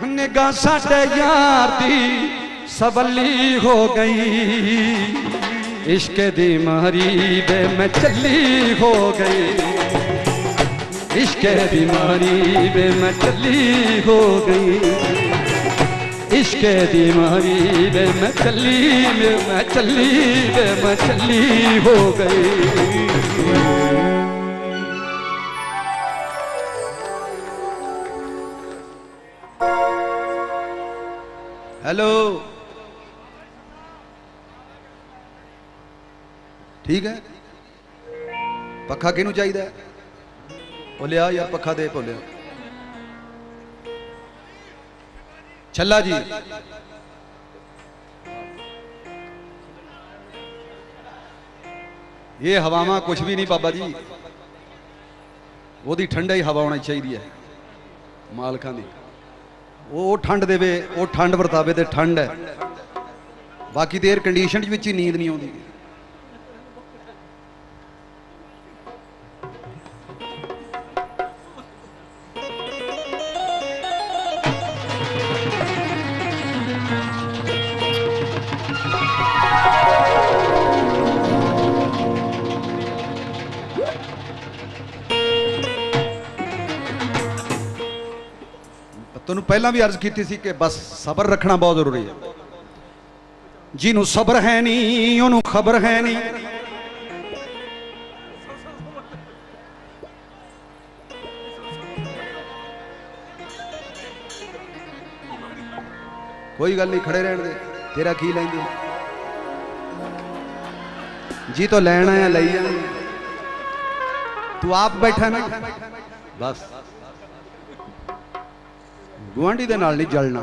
निगाह साडे यार दी सबली हो गई, इश्क दी मारी बे मैं चली हो गई, इश्क दी मारी बे मैं चली हो गई, इश्क दी मारी बे मैं चली बे मैं चली बे मैं चली हो गई। हेलो ठीक है, पखा किनू चाहिए? बोलिया यार पखा दे, बोलिया छल्ला जी। ये हवावां कुछ भी नहीं बाबा जी, वो ठंडा ही हवा होनी चाहिए है मालकां दी, वो ठंड देवे, वो ठंड वरतावे ते ठंड है, बाकी तो एयर कंडीशन विच ही नींद नहीं आती। तुहानूं पहला भी अर्ज की थी कि बस सबर रखना बहुत जरूरी है। जिन्हों सबर है नहीं उन्होंने खबर है नहीं। कोई गल नहीं, खड़े रहने दे, तेरा की लेंगे जी, तो लेना है ले जाना, तू आप बैठा ना बस, गुआंढी दे नाल नहीं जलना,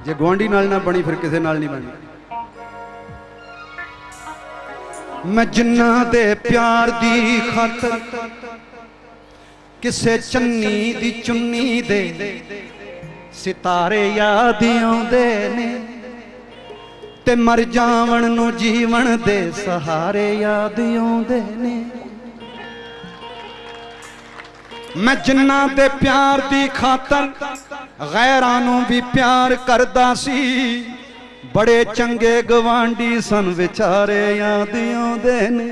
जे गुआंढी नाल ना बनी फिर किसे नाल नहीं बनी। मैं जिन्ना दे प्यार दी खातर किसे चन्नी दी चुन्नी दे सितारे याद आउंदे ने, ते मर जावण नू जीवन दे सहारे याद आउंदे ने। मैं जिन्ना दे प्यार दी खातर गैरां नू भी प्यार करदा सी, बड़े चंगे गवांडी सन विचारे याद आउंदे ने।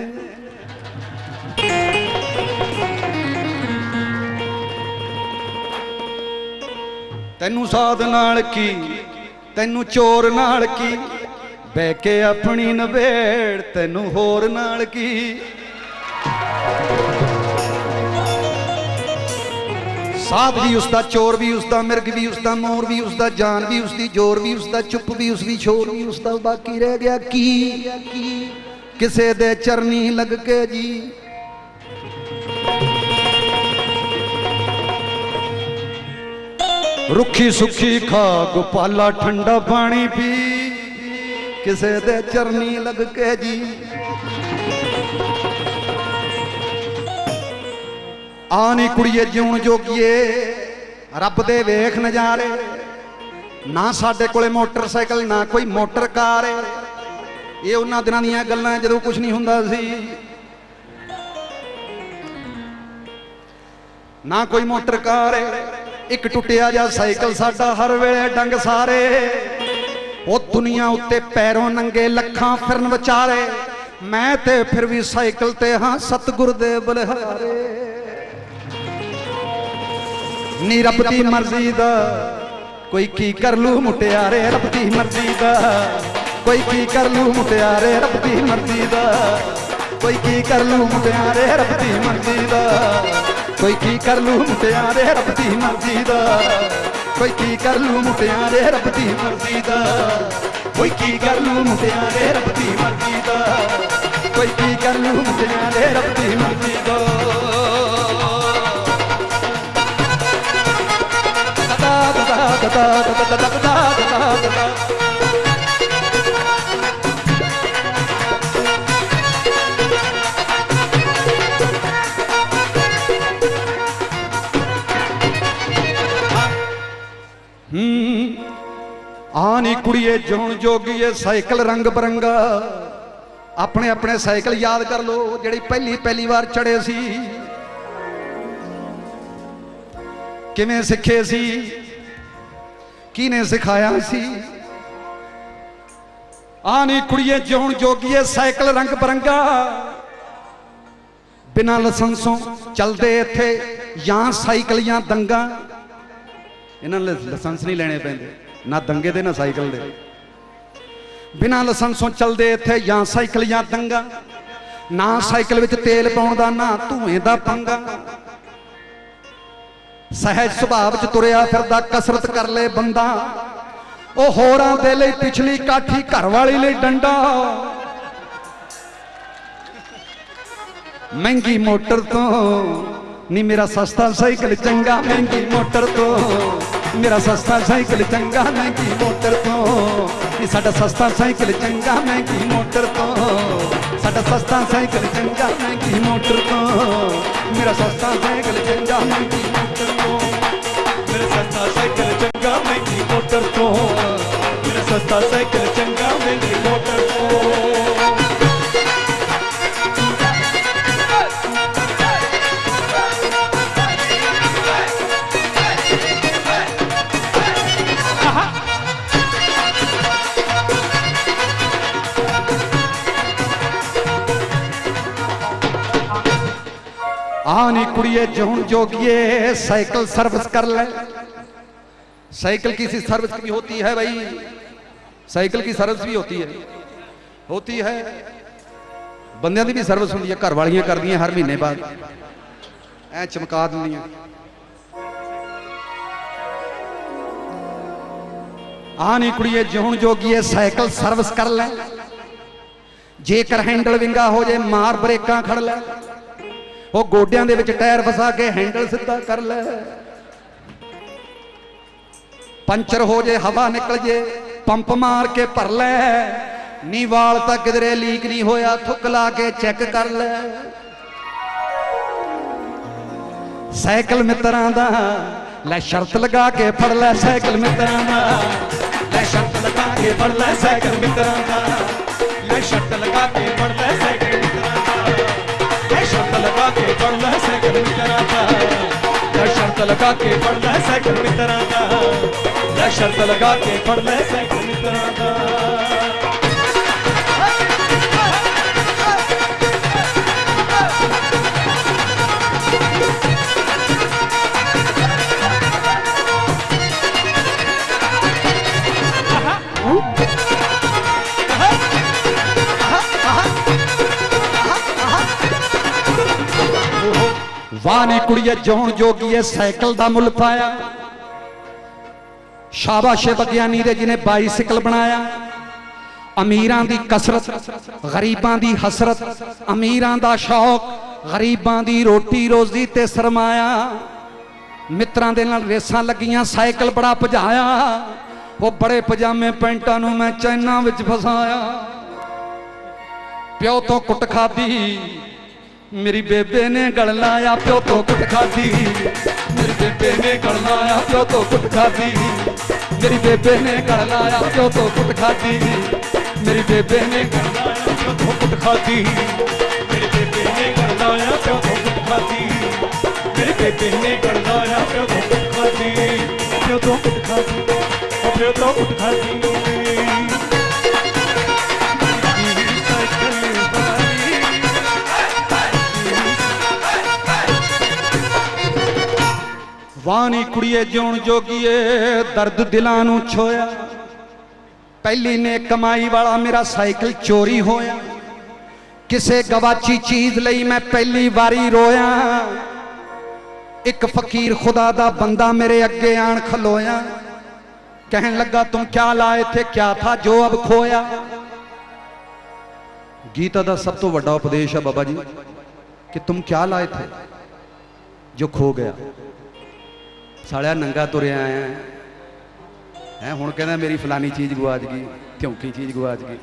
तैनू साध नाल की तैनू चोर नाल की, बह के अपनी नवेड़ तैनू होर नाल की। साध भी उसका, चोर भी उसका, मिर्ग भी उसका, मोर भी उसका, जान भी उसकी, जोर भी उसका, चुप भी उसकी, छोर भी उसका, बाकी रह गया की किसे दे चरनी लग के जी। रुखी सुखी खा गोपाला ठंडा पानी पी, किसे दे चरनी लग के जी। आनी कुड़िए जिउण जोगिए रब दे वेख नजारे, ना साडे कोले मोटरसाइकिल ना कोई मोटर कार है। ये उन्हां दिनां दीयां गल्लां जदों कुछ नहीं हुंदा सी, ना कोई मोटर कार है। एक टुटिया जा साइकिल साडा हर वेले डंग सारे। ओ दुनिया उत्ते पैरों नंगे लखां फिरन विचारे, मैं ते फिर भी साइकिल ते हाँ सतगुर दे बलिहारे। नी रब दी मर्जी दा कोई की कर लू मुटियारे, रब दी मर्जी दा कोई की कर लू मुटियारे, रब दी मर्जी दा कोई की कर लू मुटियारे, रब दी मर्जी दा कोई की कर लू मुटियारे, रब दी मर्जी दा कोई की कर लू मुटियारे, रब दी मर्जी दा कोई की कर लू मुटियारे, रब दी मर्जी दा कोई की कर लू मुटियारे, रब दी मर्जी दा। आनी कुड़िए जौन जोगिए साइकिल रंग बरंगा। अपने अपने साइकिल याद कर लो जिहड़ी पहली बार चढ़े सी, किवें सिखे सी, किने सिखाया सी। आनी कुड़िए जौन जोगिए साइकिल रंग बरंगा। बिना लाइसेंसों चलते इत्थे या साइकिल या दंगा। इन्हां लाइसेंस नहीं लेने पैंदे, ना दंगे दे ना साइकिल दे। बिना लाइसेंसों चलते इत्थे या साइकिल या दंगा। ना साइकिल विच तेल पाउण दा ना धुएं दा पंगा। सहज सुभाव च तुरिया फिरदा कसरत कर ले बंदा। ओ होरां दे लई पिछली काठी घर वाली लई डंडा। महंगी मोटर तो नी मेरा सस्ता साइकिल चंगा। महंगी मोटर तो मेरा सस्ता साइकिल चंगा। महंगी मोटर तो नी साडा सस्ता साइकिल चंगा। महंगी मोटर तो साडा सस्ता साइकिल चंगा। महंगी मोटर तो मेरा सस्ता साइकिल चंगा। महंगी मोटर तो मेरा सस्ता साइकिल चंगा। महंगी मोटर तो मेरा सस्ता साइकिल चंगा। महंगी मोटर तो। आनी कुड़िए जौन जोगिए साइकिल सर्विस कर ले। साइकिल की सर्विस भी होती है भाई, साइकिल की सर्विस भी होती है। बंदियां की भी सर्विस होती है, घर वालियां कर दी हर महीने बाद ऐ चमका दिंदियां। आनी कुड़िए जौन जोगिए साइकिल सर्विस कर ले। जेकर हैंडल विंगा हो जाए मार ब्रेकां खड़ ले। वो गोडियां दे विच टायर फसा के हैंडल सीधा कर ले। पंचर हो जाए हवा निकल जाए पंप मार के भर ले। नी वाल तक किधरे लीक नहीं होया थुक ला के चेक कर ले। साइकिल मित्रां दा लै शर्त लगा के फड़ ले। साइकिल मित्रां दा लै शर्त लगा के फड़ ले। साइकिल मित्रां दा लै शर्त लगा के फड़ ले। साइकिल मित्रां दा लै शर्त लगा के फड़ ले। साइकिल मित्रां दा लै शर्त लगा के फड़ ले। साइकिल मित्रां दा लै शर्त लगा के फड़ ले। साइकिल मित्रां दा। वानी कुड़िए जौन जोगिए साइकिल दा मुल पाया। शाबाशे विज्ञानी दे जिन्हें बाईसिकल बनाया। अमीरां दी कसरत गरीबां दी हसरत। अमीरां दा शौक गरीबां दी रोटी रोजी ते सरमाया। मित्रां दे नाल रेसां लगियां साइकिल बड़ा भजाया। वो बड़े पजामे पैंटां नूं मैं चैना विच फसाया। प्यो तो कुट खादी मेरी बेबे ने गल लाया, प्यो तो कुट खादी मेरी बेबे ने गल लाया, प्यो तो कुट खादी मेरी बेबे ने गल लाया, प्यो तो कुट खादी मेरी बेबे ने गल लाया, प्यो तो कुट खादी मेरी बेबे ने गल लाया, प्यो तो कुट खादी मेरी बेबे ने गल लाया, प्यो तो कुट खादी प्यो तो कुट खादी प्यो तो कुट खादी। वानी कुड़िए जिउण जोगिए दर्द दिलां नूं छोया, पहली ने कमाई वाला मेरा साइकिल चोरी होया, किसे गवाची चीज लई मैं पहली बारी रोया, एक फकीर खुदा दा बंदा मेरे अगे आन खलोया, कहन लगा तुम क्या लाए थे, क्या था जो अब खोया। गीता दा सब तो बड़ा उपदेश है बाबा जी कि तुम क्या लाए थे जो खो गया। सालिया नंगा तुरया आया है हुण कहना मेरी फलानी चीज गुआच गई, क्योंकि चीज गुआच गई।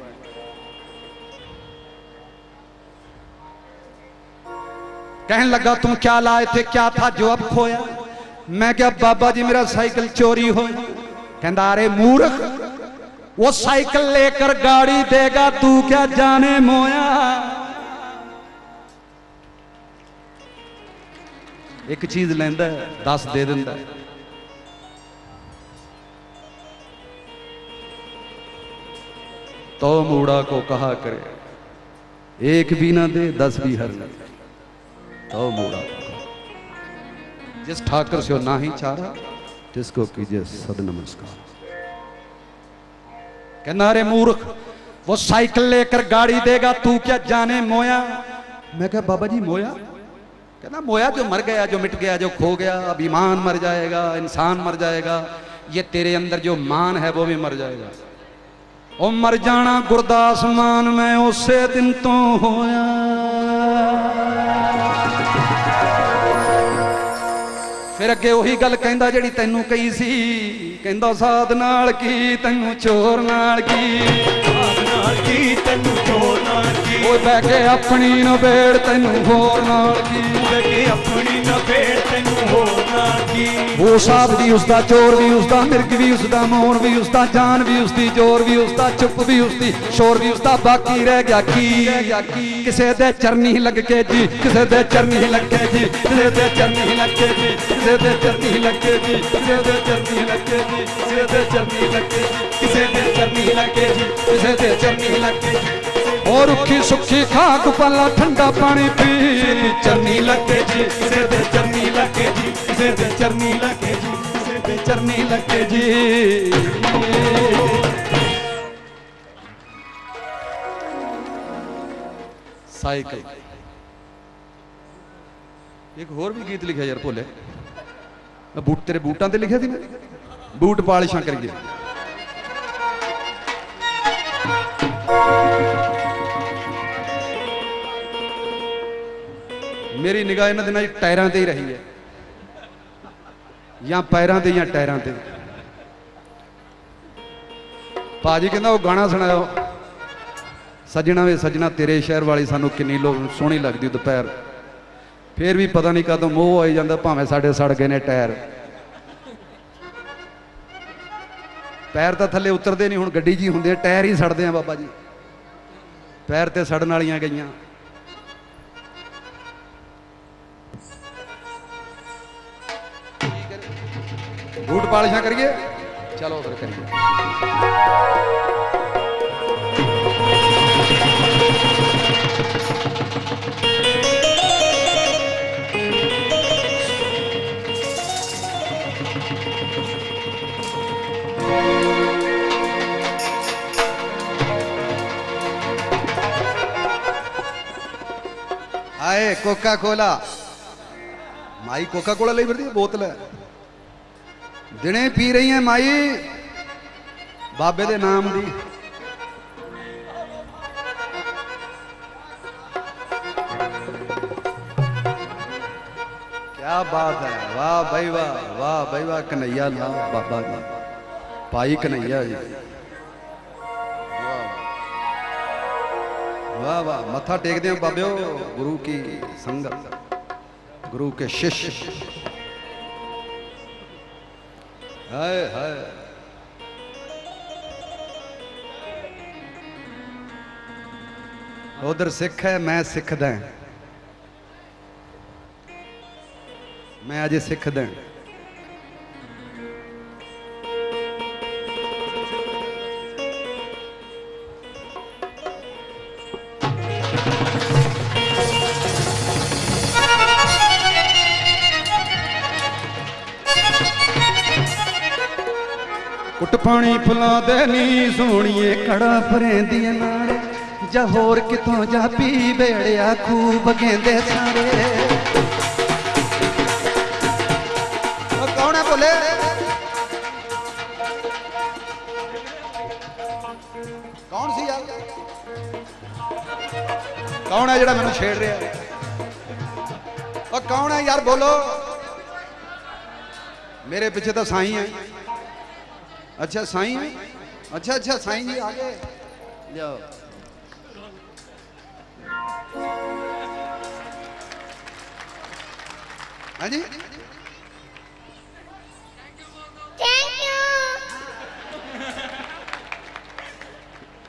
कहने लगा तुम क्या लाए थे, क्या था जो अब खोया। मैं क्या बाबा जी मेरा साइकिल चोरी हो। कहता अरे मूर्ख, वो साइकिल लेकर गाड़ी देगा, तू क्या जाने मोया। एक चीज लेंदा 10 दे दिंदा। तो मूड़ा को कहा करे, एक भी ना दे 10 भी हर ले। तो मूड़ा को जिस ठाकर से हो ना ही चारा, जिसको कीजिए सद नमस्कार। कहना अरे मूर्ख, वो साइकिल लेकर गाड़ी देगा, तू क्या जाने मोया। मैं क्या बाबा जी मोया। कहना मोया जो मर गया, जो मिट गया, जो खो गया। अब ईमान मर जाएगा, इंसान मर जाएगा, ये तेरे अंदर जो मान है वो भी मर जाएगा। ओ मर जाना गुरदास मान मैं उसे दिन तो होया। फिर अगे वही गल कहंदा जेड़ी तैनू कही सी। कहंदा साध नाल की तैनू चोर नाल की, साध नाल की तैनू चोर नाल की। ओ बह के अपनी नबेड़ तैनू होर नाल की, बह के अपनी नबेड़ तैनू होर नाल की। वो साध भी उसदा, चोर भी उसदा, मिर्ग भी उसदा, मोर भी उसदा, जान भी उसदी, जोर भी उसदा, चुप भी उसदी, शोर भी उसदा। बाकी रह गया की, किसे दे चरनी लग के जी, किसे दे चरनी लग के जी, किसे दे चरनी लग के जी, किसे दे चरनी लग के जी, किसे दे चरनी लग के जी, किसे दे चरनी लग के जी, किसे दे चरनी लग के जी, किसे दे चरनी लग के जी। और रुखी सुखी खाक पला ठंडा पानी पी, चरनी लग के जी, किसे दे चरनी लग के जी, किसे दे चरनी लग के जी, किसे दे चरनी लग के जी। साइकिल। एक होर भी गीत लिखा यार भोले, बूट तेरे बूटां ते लिखा थी मैं, बूट पालिशां करिए। मेरी निगाह इन्हां दिनां टायरां ते ही रही है, या पैरां ते या टायरां ते। भाजी कहंदा वो गाना सुनाओ, सजना वे सजना तेरे शहर वाली सानू किन्नी सोहनी लगदी दोपहर। फिर भी पता नहीं कदों मोह आई जाता, भावें साडे सड़ गए ने टायर। पैर तो थले उतरते नहीं, हुण गड्डी जी हुंदे, टायर ही सड़ते हैं बाबा जी। पैर ते सड़न वालियां गईयां। बूट पालिशां करिए, चलो फिर करिए। आए कोका कोला, माई कोका कोला ले फिरदी बोतल है, दिने पी रही है माई बाबे दे नाम दी। क्या बात है, वाह भाई वाह, वाह भाई वाह। कन्हैया ला बाबा जी, भाई कन्हैया जी, वाह वाह, मत्था टेकते हैं बाबियो, गुरु की संगत, गुरु के शिष्य। हाय हाय, उधर सिख है, मैं सिखदा, मैं अजे सिखदा। कुट पानी पिला दे नी सोहणीए, कड़ा फरेंदी नाल जा होर कितों जा पी बेड़िया, खूब गेंदे सारे। कौन है बोले? कौन सी यार? कौन है जेड़ा मैनू छेड़ रहा है? और कौन है यार बोलो? मेरे पीछे तो साईं है। अच्छा साईं, अच्छा अच्छा साईं जी आगे जाओ। हाँ जी, थैंक यू।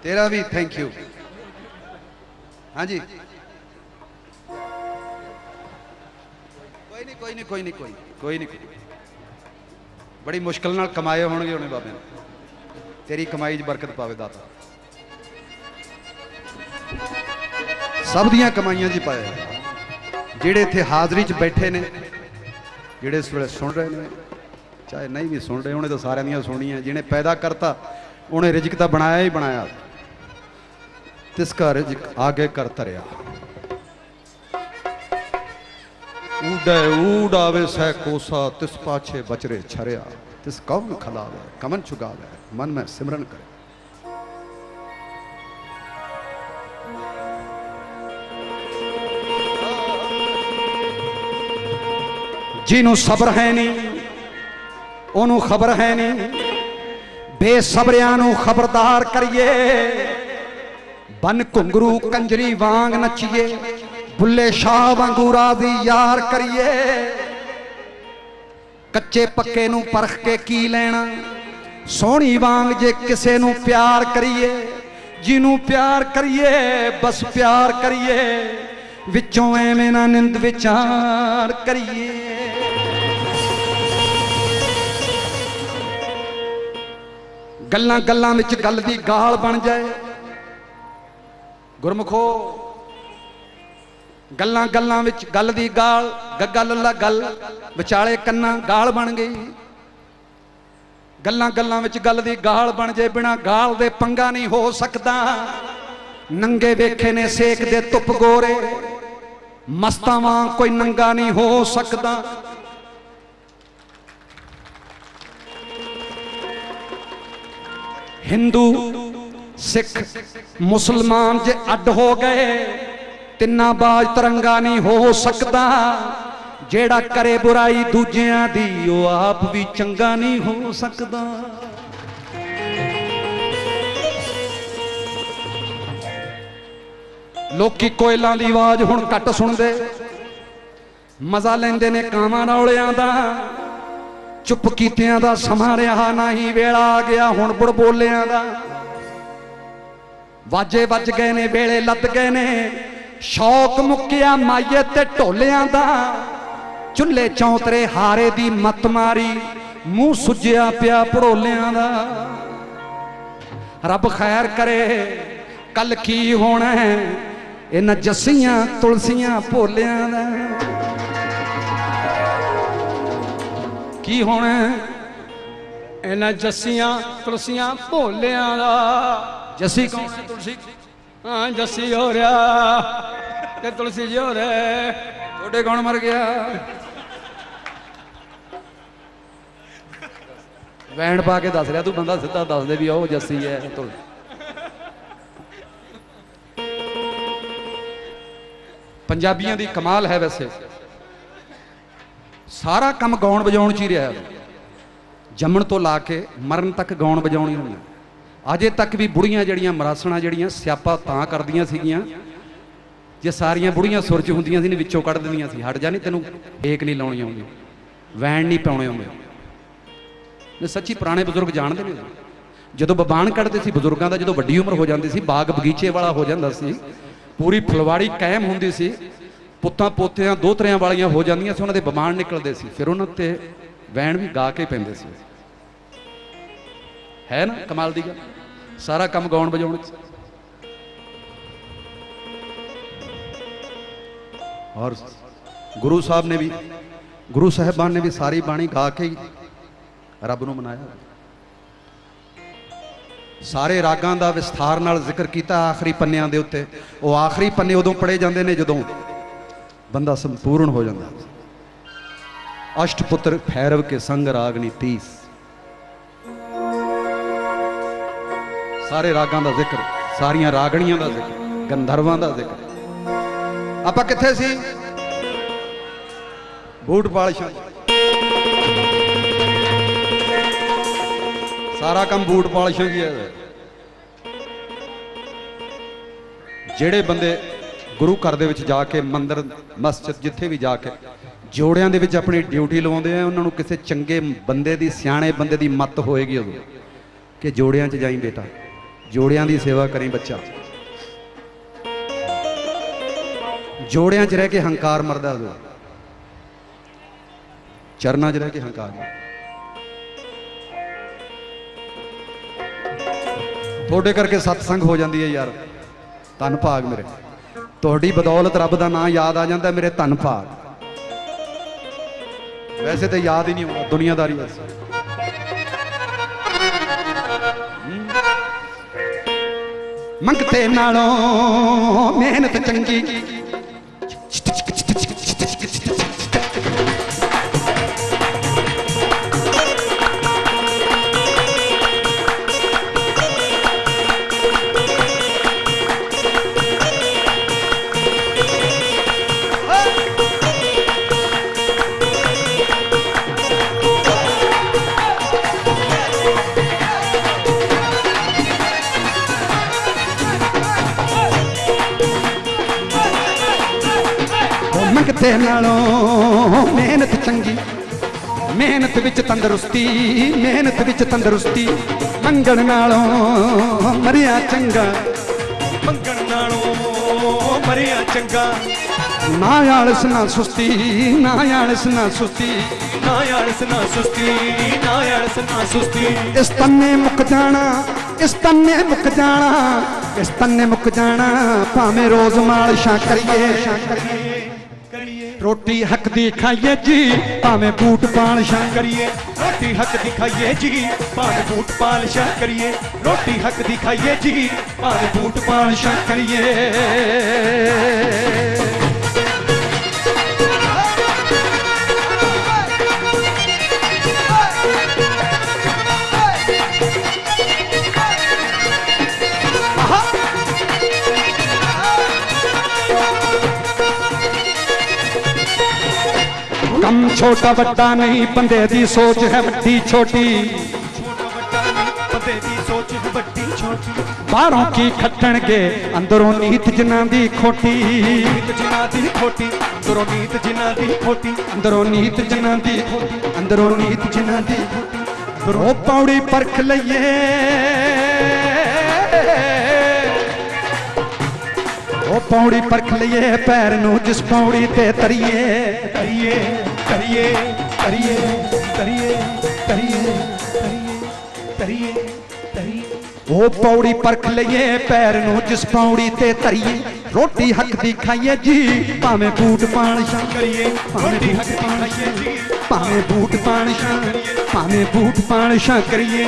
तेरा भी थैंक यू। हाँ जी, कोई नहीं कोई नहीं कोई नहीं कोई कोई नहीं, बड़ी मुश्किल नाल कमाए होणगे उन्हें बाबे ने, तेरी कमाई च बरकत पावे दाता, सब दियां कमाइयां च पाए। जेड़े इत्थे हाजरी च बैठे ने, जेड़े इस वेले सुन रहे ने, चाहे नहीं भी सुन रहे, उन्हें तो सारियां दियां सुनियां। जिन्हें पैदा करता उन्हें रिजक तो बनाया ही बनाया, तिसका रिजक आगे कर तरिया। ऊडे ऊड आवे सह कोसा, तिस पाछे बचरे छरिया, तिस कौन खलावे कमन चुगावे, मन में सिमरन करे। जिन्हों सब्र है नहीं ओनू खबर है नहीं, बेसबरियां नू खबरदार करिए, बन घुंगरू कंजरी वांग नचिए, बुले शाह वांगू राजी यार करिए। कच्चे पक्के नू परख के की लेना, सोहनी वांग जे किसे नू प्यार करिए, जिनू प्यार करिए बस प्यार करिए, विचों एवें ना निंद विचार करिए। गल्लां गल्लां विच गल दी गाल बन जाए, गुरमुखो गल्लां गल्लां विच गल दी गाल, गग्गा लल्ला गल विचाले कन्ना गाल बन गई। गल्लां गल्लां विच गल दी गाल बन जाए, बिना गाल दे पंगा नहीं हो सकता। नंगे वेखे ने सेक दे धुप गोरे, मस्तां वांग कोई नंगा नहीं हो सकता। हिंदू सिख मुसलमान जे अड हो गए, तिन्ना बाज तरंगा नहीं हो सकता। जेड़ा करे बुराई दूजियां दी, ओ आप भी चंगा नहीं हो सकता। लोकी कोयलां दी आवाज हुण घट सुनदे, मजा लेंदे ने कावां रौलियां दा। चुप कीतियां दा समां रहा नहीं, वेला आ गया हुण बुड़बोलियां दा। वाजे वज गए ने, वेले लद गए ने, शौक मुक्या माइये ते ढोलियां दा। चुल्हे चौंतरे हारे दी मत मारी, मुंह सुजिया पिया भड़ोलियां दा। रब खैर करे कल की होना है, इन्हां जस्सियां तुलसियां भोलियां दा। की होना इन्हां जस्सियां तुलसियां भोलियां दा। जस्सी कौन है? तुलसी। हाँ जस्सी हो रहा ते तुलसी जी हो रहे। थोड़े कौन मर गया? बैंड पा के दस रहा तू, बंदा सीधा दस दे भी आओ जस्सी है। पंजाबियों की कमाल है, वैसे सारा काम गाउन बजाउण च ही रहा, जमन तो ला के मरण तक गाउन बजाउण ही होना। अजे तक भी बुढ़ियां जड़ियां मरासणा जड़ियां स्यापा तां करदियां सीगियां जे सारियां बुढ़ियां सुर च हुंदियां सी विचों कढ़ दिंदियां सी, हट जा नहीं तैनूं टेक नहीं लाउणी आउंदी, वैन नहीं पाउणे आउंदे। सच्ची पुराने बजुर्ग जानते ने, जदों बबान कढ़दे सी बजुर्गों का, जदों वड्डी उम्र हो जाती सी, बाग बगीचे वाला हो जाता सी, पूरी फुलवाड़ी कायम हुंदी सी, पुत्तां पोतियां दोहतरियां वालियां हो जांदियां सी, उन्हां दे बबान निकलदे सी, फिर उन्हां ते वैन भी गा के पैंदे सी। है ना कमाल दी गल, सारा काम गाउण बजाउण च। और गुरु साहब ने भी, गुरु साहिबान ने भी सारी बाणी गा के ही रब नूं मनाया। सारे रागां दा विस्तार नाल जिक्र किया आखिरी पन्नियां दे उत्ते। वो आखिरी पन्ने उदों पढ़े जांदे ने जदों बंदा संपूर्ण हो जाता। अष्टपुत्र भैरव के संग रागनी 30, सारे रागां दा जिक्र, सारियां रागणियां दा जिक्र, गंधर्वां दा जिक्र। आपां कित्थे सी? बूट पालिशां, सारा काम बूट पालिशां की है। ਜਿਹੜੇ ਬੰਦੇ गुरु घर ਦੇ ਵਿੱਚ ਜਾ ਕੇ ਮੰਦਰ ਮਸਜਿਦ ਜਿੱਥੇ ਵੀ ਜਾ ਕੇ ਜੋੜਿਆਂ ਦੇ ਵਿੱਚ ਆਪਣੀ ਡਿਊਟੀ ਲਵਾਉਂਦੇ ਆ, ਉਹਨਾਂ ਨੂੰ ਕਿਸੇ ਚੰਗੇ ਬੰਦੇ ਦੀ, ਸਿਆਣੇ ਬੰਦੇ ਦੀ ਮੱਤ ਹੋਏਗੀ ਉਦੋਂ ਕਿ ਜੋੜਿਆਂ 'ਚ ਜਾਈਂ ਬੇਟਾ, ਜੋੜਿਆਂ ਦੀ ਸੇਵਾ ਕਰੀਂ ਬੱਚਾ। ਜੋੜਿਆਂ 'ਚ ਰਹਿ ਕੇ ਹੰਕਾਰ ਮਰਦਾ ਉਦੋਂ, ਚਰਨਾਂ 'ਚ ਰਹਿ ਕੇ ਹੰਕਾਰ। ਤੁਹਾਡੇ ਕਰਕੇ ਸਤਸੰਗ ਹੋ ਜਾਂਦੀ ਹੈ ਯਾਰ, ਧੰਨ ਭਾਗ ਮੇਰੇ। ਤੁਹਾਡੀ ਬਦੌਲਤ ਰੱਬ ਦਾ ਨਾਂ ਯਾਦ ਆ ਜਾਂਦਾ ਮੇਰੇ, ਧੰਨ ਭਾਗ। ਵੈਸੇ ਤਾਂ ਯਾਦ ਹੀ ਨਹੀਂ ਆਉਂਦਾ ਦੁਨੀਆਦਾਰੀ ਵੈਸੇ। ਮੰਗਤੇ ਨਾਲੋਂ ਮਿਹਨਤ ਚੰਗੀ, ਮੰਗਤੇ ਨਾਲੋਂ ਮਿਹਨਤ ਚੰਗੀ, ਮਿਹਨਤ ਵਿੱਚ ਤੰਦਰੁਸਤੀ, ਮਿਹਨਤ ਵਿੱਚ ਤੰਦਰੁਸਤੀ। ਮੰਗਣ ਨਾਲੋਂ ਮਰਿਆ ਚੰਗਾ, ਮੰਗਣ ਨਾਲੋਂ ਮਰਿਆ ਚੰਗਾ। ਨਾ ਆਲਸ ਨਾ ਸੁਸਤੀ, ਨਾ ਆਲਸ ਨਾ ਸੁਸਤੀ, ਨਾ ਆਲਸ ਨਾ ਸੁਸਤੀ, ਨਾ ਆਲਸ ਨਾ ਸੁਸਤੀ। ਇਸ ਤੰਨੇ ਮੁੱਕ ਜਾਣਾ, ਇਸ ਤੰਨੇ ਮੁੱਕ ਜਾਣਾ, ਇਸ ਤੰਨੇ ਮੁੱਕ ਜਾਣਾ। ਭਾਵੇਂ ਰੋਜ਼ ਮਾਲਸ਼ਾਂ ਕਰੀਏ, रोटी हक दी खाइए जी, भावें बूट पालिशां करिए। रोटी हक दी खाइए जी, भावें बूट पालिशां करिए। रोटी हक दी खाइए जी, भावें बूट पालिशां करिए। कम छोटा बड़ा नहीं, बंदे दी सोच है बड़ी छोटी। बाहरों की खट्टन के अंदरों नीत जिन्हां दी खोटी, अंदरों नीत जिन्हां दी खोटी, अंदरों नीत जिन्हां दी खोटी, अंदरों नीत जिन्हां दी। ओ पौड़ी परख लइए, ओ पौड़ी परख लइए, पैर नूं जिस पौड़ी ते तरिए। करिए करिए करिए करिए करिए करिए करिए। ओ पौड़ी परख लइए, पैर नूं जिस पौड़ी ते तरिए। रोटी हक दी खाइए जी, भावें बूट पालिशां करिए। रोटी हक दी खाइए जी, भावें बूट पालिशां, भावें बूट पालिशां करिए।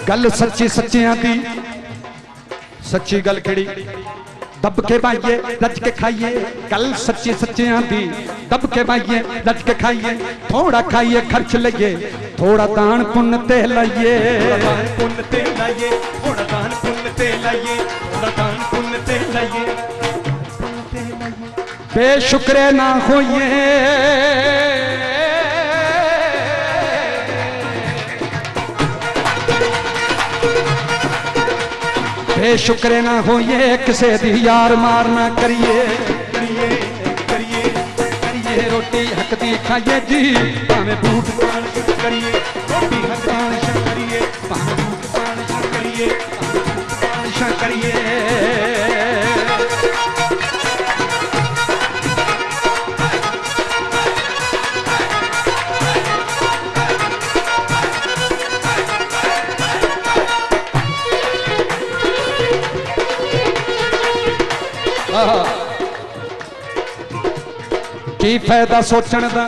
गल सच्ची सच्चियां दी, सच्ची गल केड़ी? दब के पाइए रज के खाइए, कल सच्चे सच्चियां दी दब के पाइए रज के खाइए, थोड़ा खाइए खर्च लइए, थोड़ा दान पुण्य ते लाइए, दान पुण्य ते लाइए, थोड़ा दान पुण्य ते लाइए, थोड़ा दान पुण्य ते लाइए। बेशुक्रे ना होइए, बेशुक्रे ना होइए, किसे दी यार मार ना करिए, करिए करिए करिए रोटी हक दी खाइए जी, भाਵੇਂ बूट पान करिए, रोटी हकान करिए, भाਵੇਂ बूट पान करिए, पालिश करिए। की फायदा सोचण दा,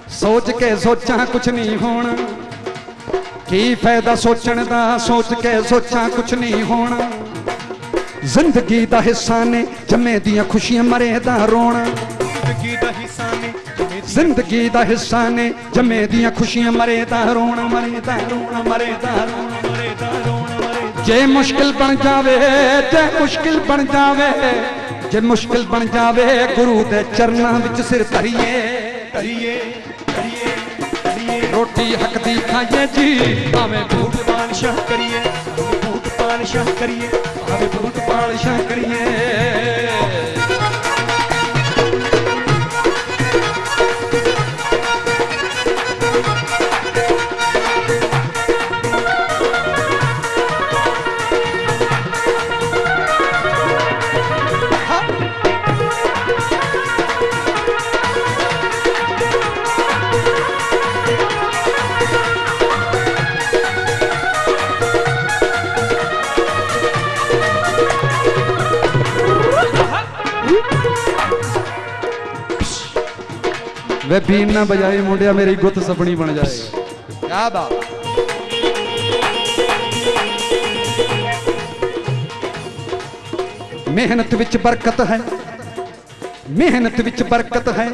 सोच के सोचा कुछ नहीं होना, की फायदा सोचण दा, सोच के सोचा कुछ नहीं होना। जिंदगी दा हिस्सा ने जमे दियां खुशियां मरे दा रोना, जिंदगी दा हिस्सा ने जिंदगी दा हिस्सा ने जमे दियां खुशियां मरे दा रोना, मरे दा रोना, मरे दा रोना। मरे दा रोना मरे जे मुश्किल बन जावे, जे मुश्किल बन जावे, जे मुश्किल बन जावे, गुरु दे चरनां विच सिर धरिए, करिए करिए करिए रोटी हक दी खाइए जी, भाਵੇਂ बूट पान शाह करिए, बूट पान शाह करिए, भाਵੇਂ बूट पालिश करिए। वे बीन ना बजाए मुंडिया, मेरी गुत सपनी बन जाए। क्या बात। मेहनत विच बरकत है, मेहनत विच बरकत है,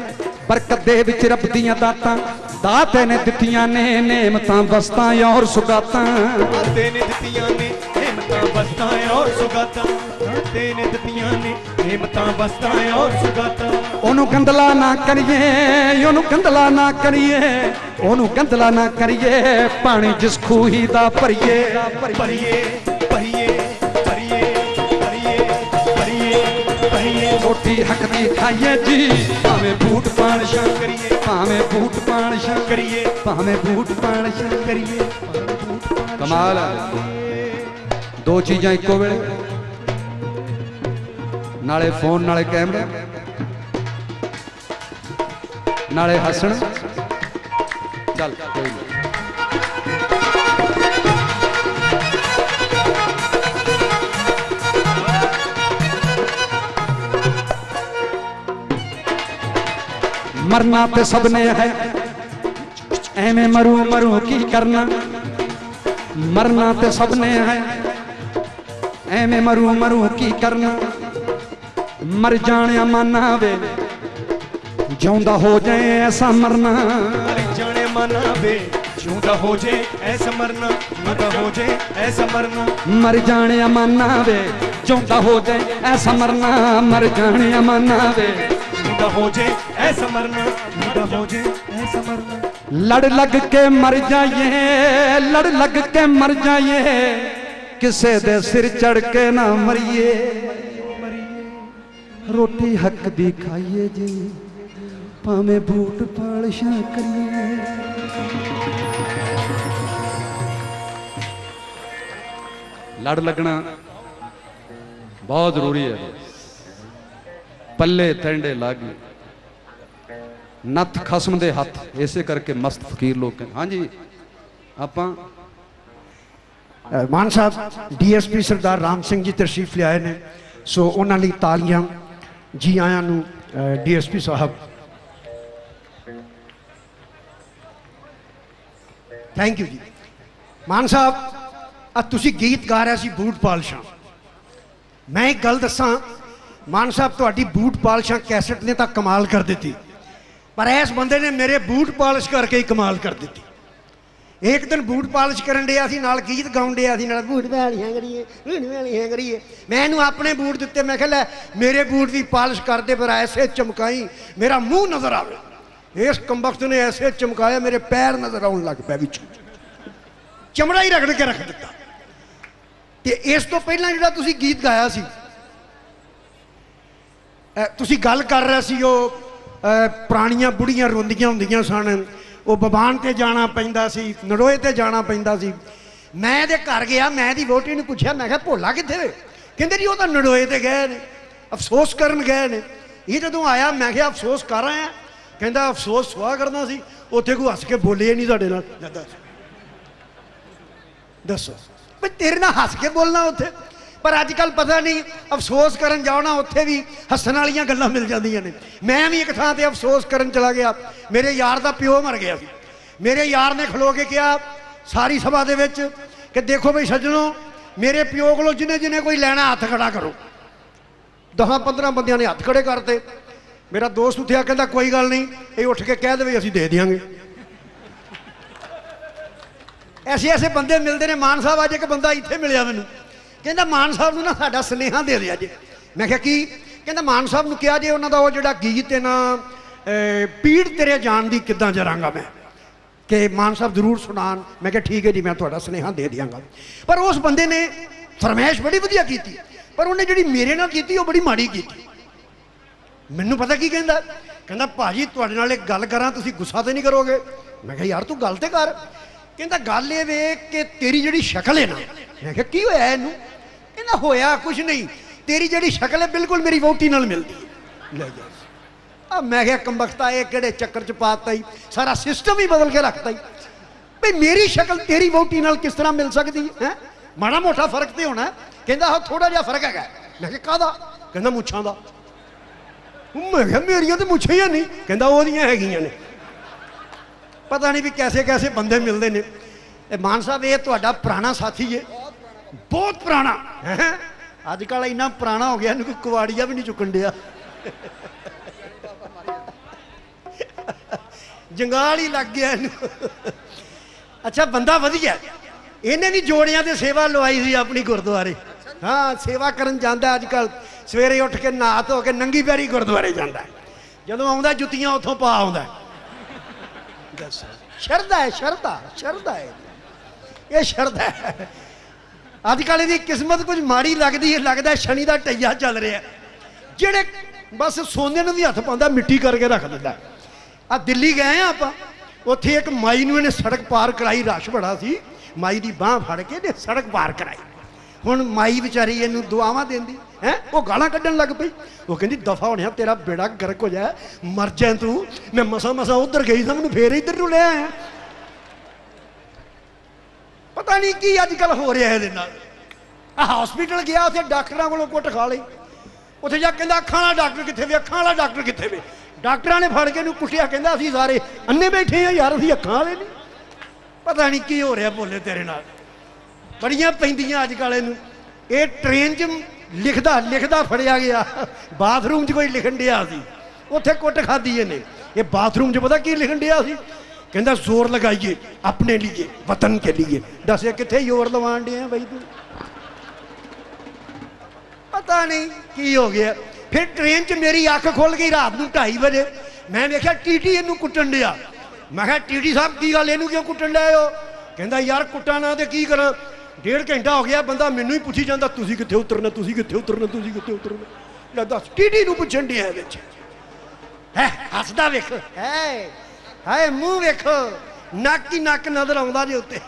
बरकत दे विच रब दियां दातां, दाते ने दित्तियां ने नेमतां बस्तां और सुगातां, दाते ने दित्तियां ने नेमतां बस्तां और सुगातां, दाते ने दित्तियां ने नेमतां बस्तां और सुगातां। ओनू गंदला ना करिए, ओनू गंदला ना करिए, ओनू गंदला ना करिए, पानी जिस खूही दा भरिए, भरिए भरिए भरिए भरिए भरिए भरिए रोटी हक दी खाइए जी, भाਵੇਂ बूट पान शाह करिए, भाਵੇਂ बूट पान करिए भाਵੇਂ बूट पान करिए। कमाल है। दो चीज़ां इक्को वेले, नाले फोन नाले कैमरा, नाले हसण। चल कोई नहीं। मरना ते सबने है, एवें मरू मरू की करना, मरना ते सबने है, एवें मरू मरू की करना। मर जाने माना वे, जिਉਂਦਾ हो जाए ऐसा मरना, मर जाने माना वे, जिਉਂਦਾ हो जाए ऐसा मरना, जिਉਂਦਾ हो जाए ऐसा मरना। मर जाने माना वे, जिਉਂਦਾ हो जाए ऐसा मरना, मर जाने माना वे, जिਉਂਦਾ हो जाए ऐसा मरना, जिਉਂਦਾ हो जाए ऐसा मरना। लड़ लग के मर जाइए, लड़ लग के मर जाइए, किसे दे सिर चढ़ के ना मरिए, रोटी हक दी खाइए जी, भाਵੇਂ बूट पालिशां करिए। लड़ लगना बहुत जरूरी है, पल्ले ठंडे लाग नथ खसम दे हथ, इसे करके मस्त फकीर लोग कहते। हाँ जी, आपां मान साहब डीएसपी सरदार राम सिंह जी तशरीफ ले आए ने, सो उन्हां लई तालियां। जी आयां नूं डीएसपी साहब, थैंक यू जी। मान साहब तुसीं गीत गा रहे सी बूट पालिशां, मैं एक गल दसा, मान साहब तुहाडी बूट पालिशां कैसेट ने तां कमाल कर दी, पर इस बंदे ने मेरे बूट पालिश करके ही कमाल कर दी। एक दिन बूट पालिश करन डिया सी, नाल गीत गाउण डिया सी, नाल बूट वालियां करिए, बूट वालियां करिए। मैं इहनूं अपने बूट दित्ते, मैं कहा लै मेरे बूट दी पालिश कर दे, पर ऐसे चमकाई मेरा मूँह नज़र आवे। इस कमबख्त ने ऐसे चमकाया मेरे पैर नज़र आउण लग पए, विच चमड़ा ही रगड़ के रख दिता। ते इस तो पहलां जिहड़ा तुसीं गीत गाया सी, तुसीं गल कर रहे सी पुरानियां बुढ़ियां रोंदियां हुंदियां सन, वो बबान ते जाना पैंदा सी, नड़ोए ते जाना पैंदा सी। मैं दे घर गया, मैं दी वोटी नूं पुछया, मैं कहा भोला कित्थे वे? कहंदे जी वो तां नड़ोए ते गए ने, अफसोस करन गए ने। ये जदों आया मैं कहा अफसोस कर आया? कहंदा अफसोस सुहा करना सी, उत्थे कोई हस के बोले नहीं साडे नाल। दसो भाई तेरे नाल हस के बोलना उत्थे, पर अजकल पता नहीं अफसोस करन जाओ ना उत्थे भी हसन वालियां गल्लां मिल जांदियां ने। मैं भी एक थां ते अफसोस करन चला गया, मेरे यार दा प्यो मर गया सी। मेरे यार ने खलो के कहा सारी सभा दे विच कि देखो भाई सज्जनों, मेरे प्यो कोलों जिन्हें जिन्हें कोई लैना हत्थ खड़ा करो। 10-15 बंदियां ने हत्थ खड़े करते। मेरा दोस्त उठिया, कहता कोई गल नहीं, ये उठ के कह दे असीं दे देंगे। ऐसे ऐसे बंदे मिलते हैं। मान साहब अज एक बंदा इत्थे मिलिया मैनूं, कहता मान साहब नूं ना साडा सुनेहा दे दिया जे। मैं कहा की? कहता मान साहब नूं कहा जे उन्हां दा ओह जिहड़ा गीत है ना पीड़ तेरे जान दी किद्दां जरांगा मैं, कि मान साहब जरूर सुनान। मैं कहा ठीक है जी, मैं तुहाडा सुनेहा दे दियांगा। पर उस बंदे ने फरमाइश बड़ी वधिया कीती, पर उन्हें जिहड़ी मेरे नाल कीती वो बड़ी माड़ी कीती। मैनूं पता की कहंदा, कहंदा भाजी तुहाडे नाल एक गल करां, तुसीं गुस्सा ते नहीं करोगे? मैं कहा यार तू गल ते कर। कहंदा गल ये वे कि तेरी जिहड़ी शक्ल है ना। मैं कहा की होया इहनूं? कहंदा होया कुछ नहीं, तेरी जिहड़ी शक्ल है बिल्कुल मेरी वोटी नाल मिलदी। ले जा। अब मैं कहा कमबख्ता ये किहड़े चक्कर च पाता ही, सारा सिस्टम ही बदल के रखता ही। भाई मेरी शक्ल तेरी वोटी नाल किस तरह मिल सकती है? माड़ा मोटा फर्क तो होना है। कहंदा हाँ थोड़ा जिहा फर्क है। मैं कहा काहदा? कहंदा मुच्छां दा। मैं कहा मेरियां तो मुच्छां ही नहीं। कहंदा ओहदियां हैगियां ने। पता नहीं भी कैसे कैसे बंदे मिलते हैं। मान साहब ये तुहाडा पुराना साथी है, बहुत पुराना है। अजकल इन्ना पुराना हो गया, कोई कुवाड़िया भी नहीं चुकन दिया, जंगाल ही लग गया। अच्छा बंदा वधिया, इन्हें भी जोड़ियां ते सेवा लवाई थी अपनी गुरुद्वारे। हाँ सेवा करन जांदा अजकल, सवेरे उठ के नहा धो के नंगी पैरी गुरुद्वारे जांदा, जदों आउंदा जुत्तियां उत्थों पा आउंदा। शरदा है, शरदा शरदा है, ये शरदा है। अजकल इसकी किस्मत कुछ माड़ी लगती है, लगता है शनि का टैया चल रहा है, जेड़े बस सोने भी हथ पाता मिट्टी करके रख दिता। आ दिल्ली गए हैं आप, उत्थे एक माई नूं इहने सड़क पार कराई, रश बड़ा सी, माई की बांह फड़ के इहने सड़क पार कराई। हुण माई बेचारी इहनूं दुआवां देंदी है, वो गालां कड्ढण लग पई। वो कहंदी दफा होने तेरा बेड़ा गर्क हो जाए, मर जाए तू, मैं मसा मसा उधर गई था, मैनूं फिर इधर नूं ले आया। पता नहीं की अजकल हो रहा है। हॉस्पिटल गया, उत्थे डॉक्टरां कोलों कुट खा लई, उत्थे जा कहंदा अखां वाला डॉक्टर कित्थे वे, अखां वाला डॉक्टर कित्थे वे। डॉक्टरां ने फड़ के नूं कुटिया, कहंदा असीं सारे अन्ने बैठे हैं यार, असीं अखां वाले नहीं। पता नहीं की हो रहा बोले तेरे नाल, बड़ियां पैंदियां अजकल इहनूं। ये ट्रेन च लिखदा लिखदा फड़िया गया, बाथरूम च कोई लिखन दिया सी, उत्थे कुट खाधी इहने। ये बाथरूम च पता की लिखन दिया सी? कहंदा जोर लगाइए अपने लिए, वतन के लिए। दस कित्थे जोर लवाण दिया बई तू? पता नहीं की हो गया। फिर ट्रेन च मेरी अख खुल गई रात को 2:30 बजे, मैं वेख्या टीटी इनू कुट्टन दिया। मैं कहा टीटी साहब की गल, इनू क्यों कुट्टन डए हो? कहंदा यार कुट्टा ना तो की करा, 1.5 घंटा हो गया बंदा मैनू ही पुछी जाता तुसीं कित्थे उतरना, तुसीं कित्थे उतरना, तुसीं कित्थे उतरना। लै दस टीटी नूं पुछण दिया विच है, हसदा वेख है, हाय मूँह वेखो, नक ही नक नजर आउंदा जे उत्ते।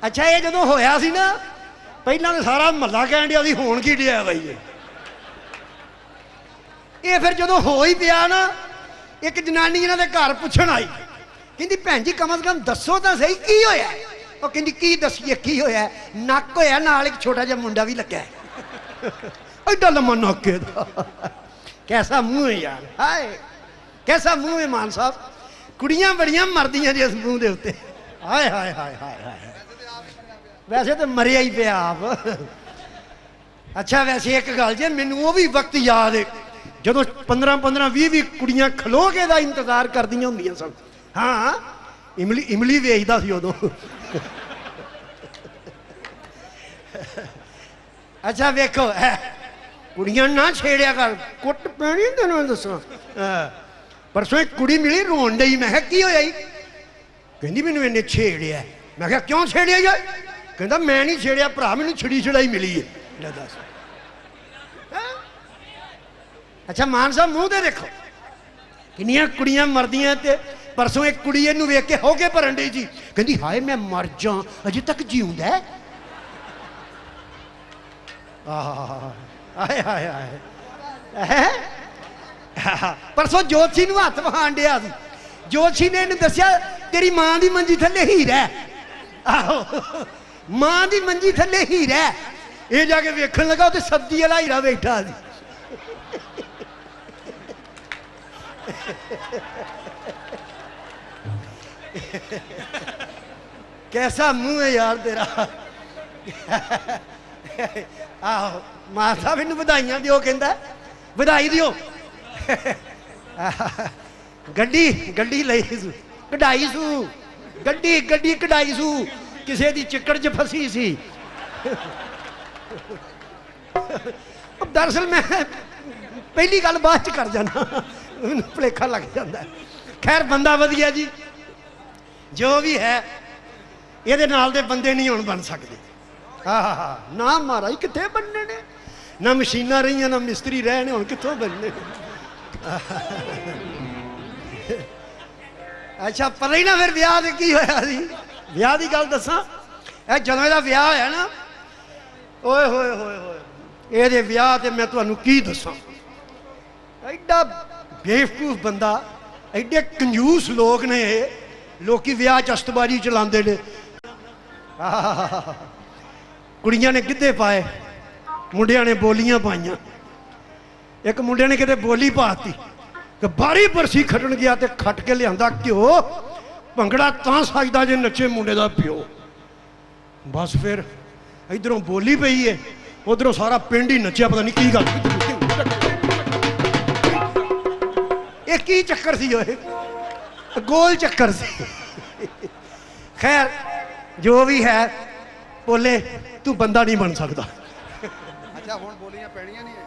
अच्छा ये जदों होया सी ना, पहलां तो सारा महल्ला कहण दिया सी होण की दिया बई ये। फिर जदों हो ही पिया ना, एक जनानी इन्हां दे घर पुछण आई, कहंदी भैन जी कम से कम दसो तो सही की होया। वो कहंदी की दसीए की होया? नक होया, नाल एक छोटा जिहा मुंडा भी लग्या एडा लम्मा नक इहदा। कैसा मुँह है यार, हाय कैसा मुँह है मान साहब। कुड़ियां बड़ियां मरदियां जिस मुँह के उत्ते, हाय हाय हाय हाय हाय। वैसे तो मरिया ही पिया आप। ਅੱਛਾ ਵੈਸੇ ਇੱਕ ਗੱਲ ਜੇ ਮੈਨੂੰ ਉਹ ਵੀ ਵਕਤ ਯਾਦ ਹੈ ਜਦੋਂ 15 20 ਕੁੜੀਆਂ ਖਲੋ ਕੇ ਦਾ ਇੰਤਜ਼ਾਰ ਕਰਦੀਆਂ ਹੁੰਦੀਆਂ ਸਨ। ਹਾਂ ਇਮਲੀ ਵੇਚਦਾ ਸੀ ਉਦੋਂ। ਅੱਛਾ ਵੇਖੋ ਕੁੜੀਆਂ ਨਾ ਛੇੜਿਆ ਕਰ, ਕੁੱਟ ਪੈਣੀ ਤੈਨੂੰ ਦੱਸਾਂ। ਪਰਸੋਂ ਇੱਕ ਕੁੜੀ ਮਿਲੀ ਰੋਣ ਡਈ, ਮੈਂ ਕਿਹਾ ਕੀ ਹੋਇਆ ਜੀ? ਕਹਿੰਦੀ ਮੈਨੂੰ ਇਹਨੇ ਛੇੜਿਆ। ਮੈਂ ਕਿਹਾ ਕਿਉਂ ਛੇੜਿਆ ਯਾਰ? ਕਹਿੰਦਾ ਮੈਂ ਨਹੀਂ ਛੇੜਿਆ ਭਰਾ, ਮੈਨੂੰ ਛਿੜੀ ਛੜਾਈ ਮਿਲੀ ਹੈ। ਲੈ ਦੱਸ। ਅੱਛਾ ਮਾਨ ਸਾਹਿਬ ਮੂੰਹ ਤੇ ਦੇਖੋ ਕਿੰਨੀਆਂ ਕੁੜੀਆਂ ਮਰਦੀਆਂ। ਤੇ ਪਰਸੋਂ ਇੱਕ ਕੁੜੀ ਇਹਨੂੰ ਵੇਖ ਕੇ ਹੋ ਕੇ ਭਰਨ ਡਈ ਜੀ, ਕਹਿੰਦੀ ਹਾਏ ਮੈਂ ਮਰ ਜਾ, ਅਜੇ ਤੱਕ ਜਿਉਂਦਾ। ਆਏ ਹਾਏ ਹਾਏ। ਪਰਸੋਂ ਜੋਤਸ਼ੀ ਨੂੰ ਹੱਥ ਵਹਾਣ ਡਿਆ ਸੀ। ਜੋਤਸ਼ੀ ਨੇ ਇਹਨੂੰ ਦੱਸਿਆ ਤੇਰੀ ਮਾਂ ਦੀ ਮੰਜੀ ਥੱਲੇ ਹੀਰਾ। ਆਹੋ ਮਾਂ ਦੀ ਮੰਜੀ ਥੱਲੇ ਹੀਰਾ। ਇਹ ਜਾ ਕੇ ਵੇਖਣ ਲੱਗਾ ਉੱਥੇ ਸਬਜ਼ੀ ਵਾਲਾ ਹੀਰਾ ਬੈਠਾ ਸੀ। कैसा मुंह है यार तेरा। आहो मां साहब इन्हू बधाइयां दियो, कहंदा बधाई दियो। गड्डी गड्डी लई सू, कढ़ाई सू, गड्डी गड्डी कढ़ाई सू, किसी दी चिक्कड़ च फसी सी। दरअसल मैं पहली गल बाद च कर जाना, भुलेखा लग जाता। खैर बंदा वधिया जी, जो भी है ये नाल दे बंदे नहीं हुण बन सकते। ना महाराज कित्थे बनने ने, ना मशीनां रही ना मिस्त्री रहे ने, हुण कित्थों बनने। अच्छा पता ही ना फिर विआह ते की होया सी। विआह दी गल दसां, जदों इहदा विआह होया ना, ओए होए होए होए, इहदे विआह ते मैं तुहानूं की दसां। एडा बेवकूफ बंदा, एडे कंजूस लोग ने ये, लोग विआह चस्तबाजी चलाते ने। कुड़ियां ने गिद्धे पाए, मुंडियां ने बोलियां पाइयां। एक मुंडे ने किते बोली पाती कि बारी बरसी खटन गया तो खट के लिया घ्यो, भंगड़ा तां सजदा जे नचे मुंडे दा प्यो। बस फिर इधरों बोली पई है, उधरों सारा पिंड ही नचिया, पता नहीं की गल एक ही चक्कर सी, गोल चक्कर सी। खैर जो भी है, बोले तू बंदा नहीं बन सकता। अच्छा हुण बोलियां पैणियां नहीं है,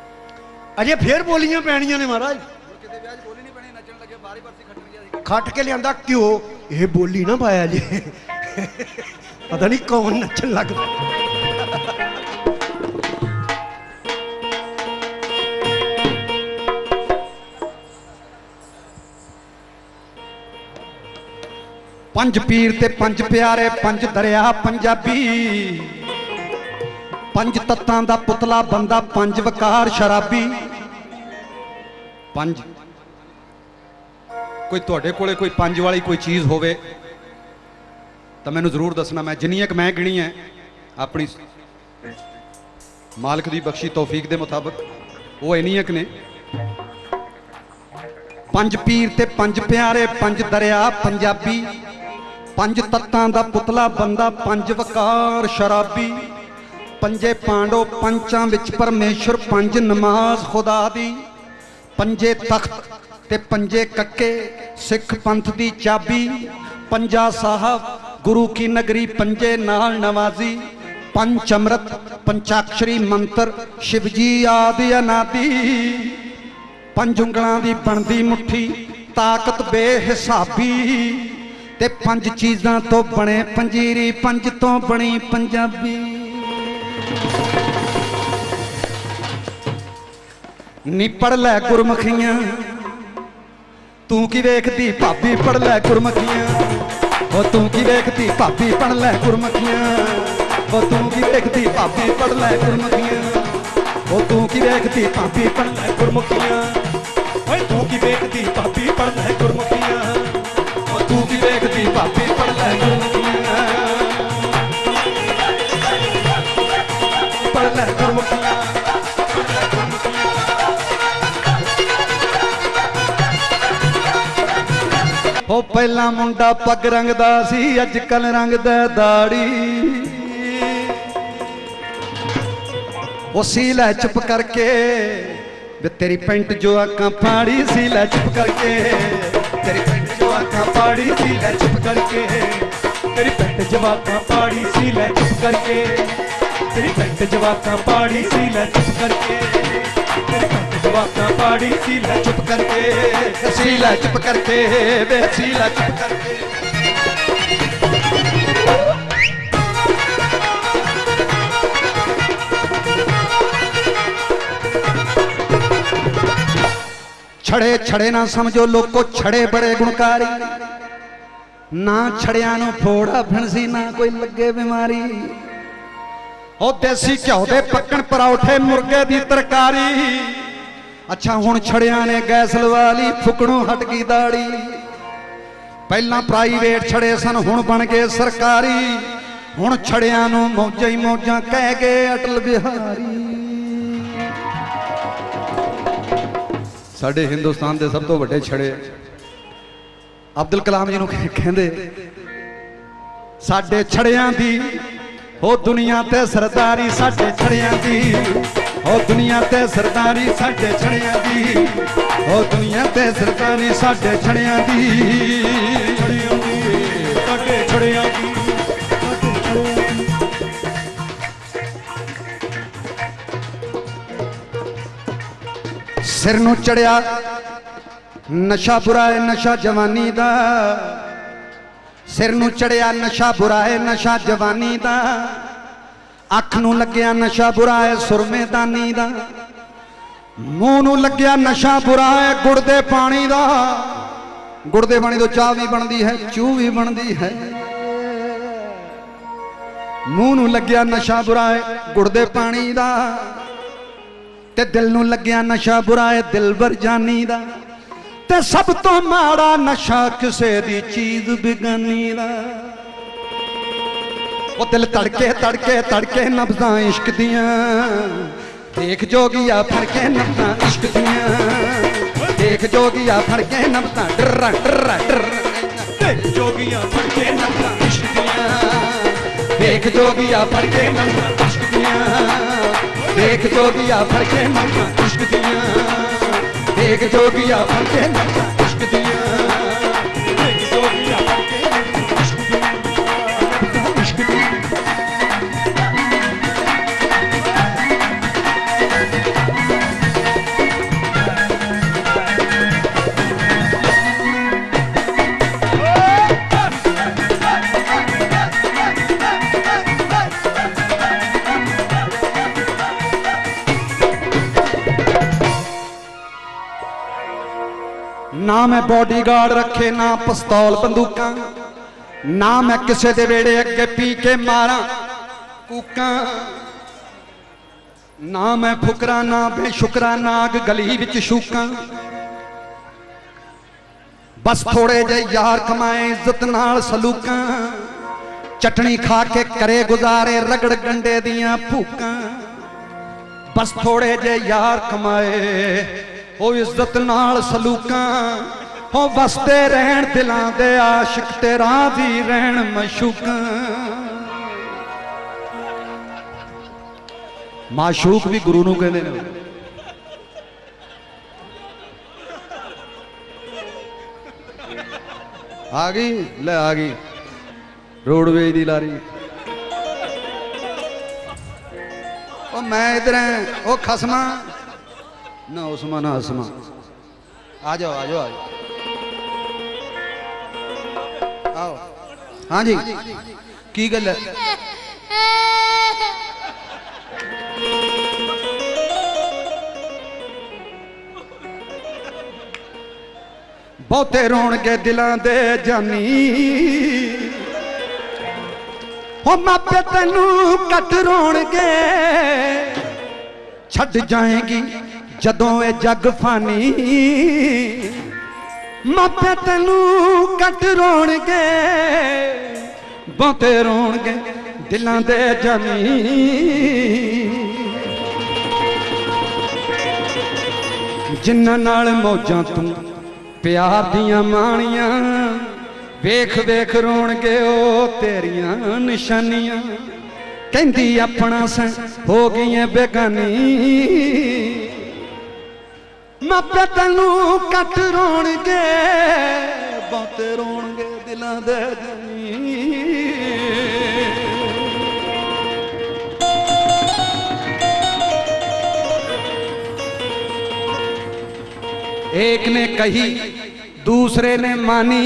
अजे फिर बोलियां पैणियां ने महाराज। किते विआह च बोली नहीं पैणी, नचण लगे बारी बरसी खट गया, खट के लिया क्यों ये बोली ना पाया जी। पता नहीं कौन नचन लगता। पंज पीर ते पंज प्यारे, पंज दरिया पंजाबी, पंज तत्तां दा पुतला बंदा, पंज वकार शराबी। पंज कोई तुहाडे कोले कोई पंज वाली कोई चीज़ होवे तो मैनू जरूर दसना। मैं जिन्नियां क मैं गिनी है अपनी मालिक दी बख्शी तौफीक दे मुताबिक वो इन्नियां क ने। पंज पीर ते पंज प्यारे, पंज दरिया पंजाबी, पंज तत्तां दा पुतला बंदा, पंज वकार शराबी। पंजे पांडो पंचां विच परमेश्वर, पंज नमाज खुदा दी, पंजे तख्त ते पंजे कक्के सिख पंथ दी चाबी। पंजा साहब गुरु की नगरी, पंजे नाल नवाजी, पंच अमृत पंचाक्षरी मंत्र, शिवजी आदि अनादि। पंज उंगलां दी बनदी मुट्ठी, ताकत बेहिसाबी, ते पंज चीज़ां तो बने पंजीरी, पंज तो बनी पंजाबी। नी पढ़ लै गुरमुखियां, तू की वेखदी भाभी, पढ़ लै गुरमुखियां, ओ तू की वेखदी भाभी, पढ़ लै गुरमुखियां, ओ तू की वेखदी भाभी, पढ़ लै गुरमुखियां, ओ तू की वेखदी भाभी, पढ़ लै गुरमुखियां, ओ तू की वेखदी भाभी, पढ़ लै गुरमुखियां, ओ तू की वेखदी भाभी, पढ़ लै गुरमुखियां, पढ़ लै गुरमुखियां। ओ पहला मुंडा पग रंगदा सी, अजकल रंगदा दाड़ी। ओ सी लै चुप करके वे तेरी पेंट जो आंखां फाड़ी, सी लै चुप करके तेरी पेंट जो आंखां फाड़ी, सी लै चुप करके तेरी पेंट जवाकां पाड़ी, सी लै चुप करके तेरी पेंट जवाकां पाड़ी, सी लै चुप करके तेरी पेंट जवाकां पाड़ी, सी लै चुप करके सी लै चुप करके वे सी लै चुप करके। छड़े छड़े ना समझो लोको, छड़े बड़े गुणकारी, ना छड़िया नूं फोड़ा फिणसी, ना कोई लगे बीमारी। ओ देसी घ्यो दे पक्कण परौठे, मुर्गे दी तरकारी। अच्छा हुण छड़िया ने गैस लवा ली, फुकणों हट गई दाड़ी। पहला प्राइवेट छड़े सन, हुण बन गए सरकारी। हुण छड़िया नूं मौजां ही मौजां कह गए अटल बिहारी। साडे हिंदुस्तान के सब तो वड्डे छड़े अब्दुल कलाम जी नूं कहंदे, साडे छड़ियां दी हो दुनिया ते सरदारी, साडे छड़ियां दी हो दुनिया ते सरदारी, साडे छड़ियां दी हो दुनिया ते सरदारी, साडे छड़ियां दी छड़ियां दी साडे छड़ियां दी। सिर नूं चढ़िया नशा बुरा है, नशा जवानी दा। सिर नूं चढ़िया नशा बुरा है, नशा जवानी दा। अख नूं लग्या नशा बुरा है, सुरमेदानी दा। मूंह नूं लग्या नशा बुरा है, गुड़ दे पानी दा। गुड़ दे पानी तो चाह भी बनती है, चूह भी बनती है। मूंह नूं लग्या नशा बुरा है, गुड़ दे पानी दा। ते दिल नूं लग्या नशा बुरा है, दिलबर जानी दा। ते सब तो माड़ा नशा किसे दी चीज बिगानी दा। वो दिल तड़के तड़के तड़के नब्ज़ां इश्क दियां, देख जोगिया फड़के नब्ज़ां इश्क दियां। देख जोगिया फड़के नब्ज़ां डर्रा डर्रा डर्रा, देख जोगिया फड़के नब्ज़ां इश्क दियां। देख जोगिया फड़के नब्ज़ां इश्क दियां। देख जोगिया फड़के नब्ज़ां इश्क दियां। देख जोगिया फड़के नब्ज़ां इश्क दियां। देख जोगिया फड़के नब्ज़ां इश्क दियां। इश्क दियां। ना मैं बॉडीगार्ड रखे, ना पिस्तौल बंदूकां, ना मैं किसे दे वेड़े अगे पी के मारा कूकां। ना मैं फुकरा, ना बेशुकरा, नाग गली विच शूकां। बस थोड़े जे यार कमाए इज्जत नाल सलूकां। चटनी खा के करे गुजारे रगड़ गंडे दियां भूकां। बस थोड़े जे यार कमाए हो इज्जत नाल सलूकां। हो वसते रहन दिलां दे आशिक ते राज़ी रहन मशूकां। माशूक भी गुरु नूं कहंदे ने। आ गई ले आ गई रोडवेज दी लारी। ओ मैं इधर है ओ खसमा ना उस्मा ना असमा। आ जाओ आ जाओ आ जाओ। आओ हाँ जी की गल है? बहुते रोणगे दिलां दे जानी। हो मापे तेनू कट रोणगे छड़ जाएगी जदों ए जग फानी। मापे तेनू कट रोणगे बहुते रोणगे दिलां दे जानी। जिन्हां नाल मौजां तू प्यार दियां माणियां वेख वेख रोणगे ओ तेरियां निशानियां। कहंदी अपना स हो गई है बेगानी मापे तैनू कट रोणगे बहुते रोणगे दिलां दे जानी एक ने कही दूसरे ने मानी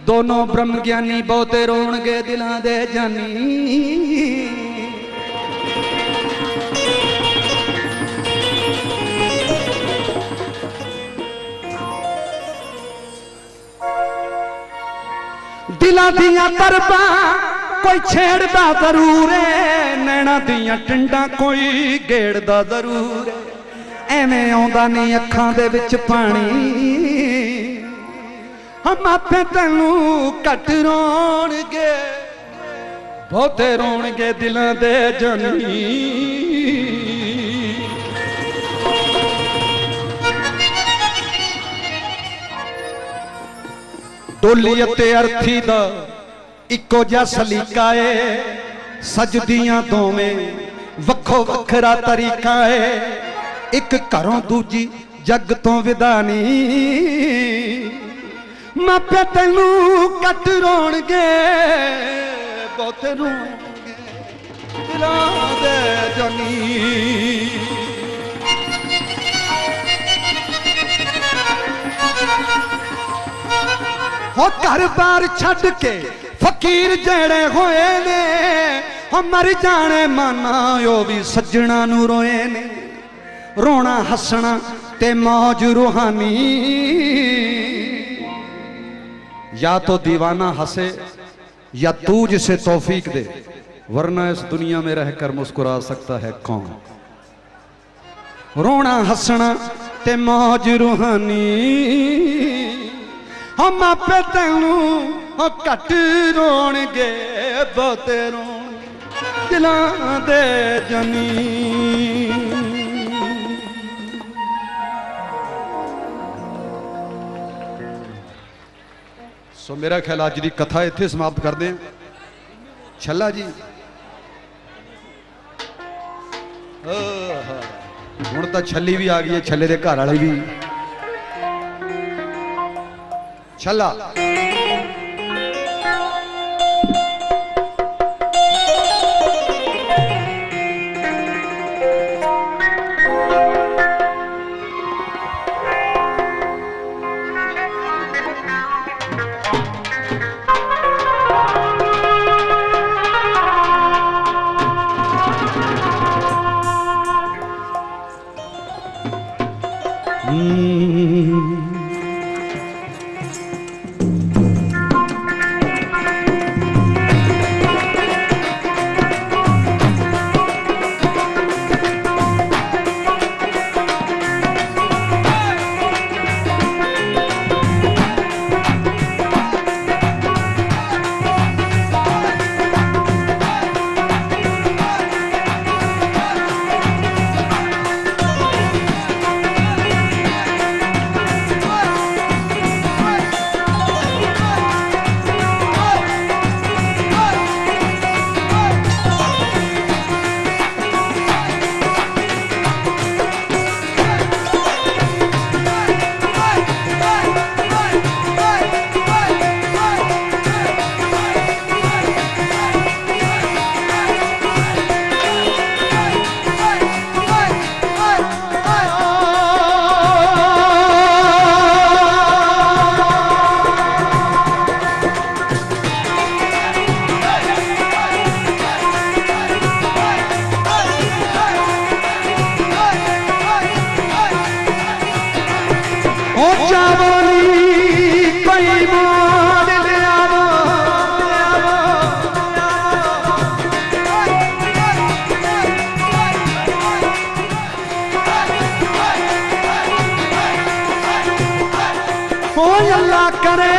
दोनों ब्रह्म ज्ञानी बहुते रोणगे दिलां दे जानी दिलां दियां तरबा कोई छेड़दा जरूर है नैना दियां टिंडा कोई गेड़दा जरूर है एवें आउंदा नहीं अखां दे विच पानी हम आपे तैनू कट रोणगे बहुते रोणगे दिलां दे जानी डोली अते अर्थी दा इको जिहा सलीका है सजदियां दोवें वखो वखरा तरीका है एक घरों दूजी जग तो विदानी मापे तैनू कट रोणगे बहुते रोणगे दिलां दे जानी हो घर बार छड़ के फकीर जेड़े होए ने हो मर जाने माना यो भी सज्जणा नू रोए ने रोना हसना ते मौज रूहानी या तो दीवाना हंसे या तू जिसे तौफीक दे वरना इस दुनिया में रहकर मुस्कुरा सकता है कौन रोना हसना ते मौज रूहानी हम आपे तैनू कट रोणगे बहुते रोणगे दिलां दे जानी सो मेरा ख्याल अज की कथा इत्थे समाप्त करते हैं छल्ला जी हुण तां छल्ली भी आ गई है छल्ले दे घर वाले भी छल्ला अल्लाह करे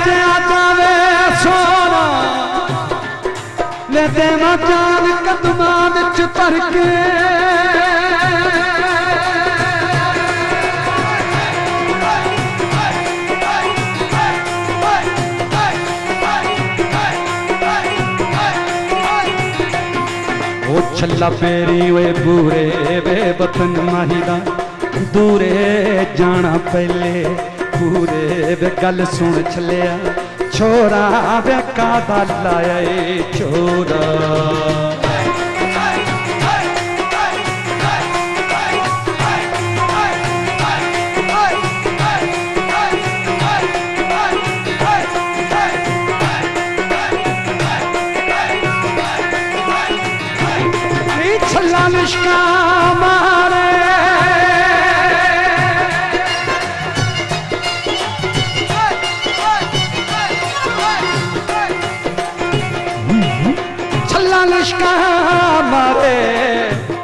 जावे सोना ले देवा जान कदमां विच भर के छल्ला पेरी वे बूरे वे बतन माहिदा दूरे जाना पहले पूरे वे गल सुन छलिया छोरा वे कादा लाया छोरा छल्ला लिश्का मारे छल्ला लिश्का मारे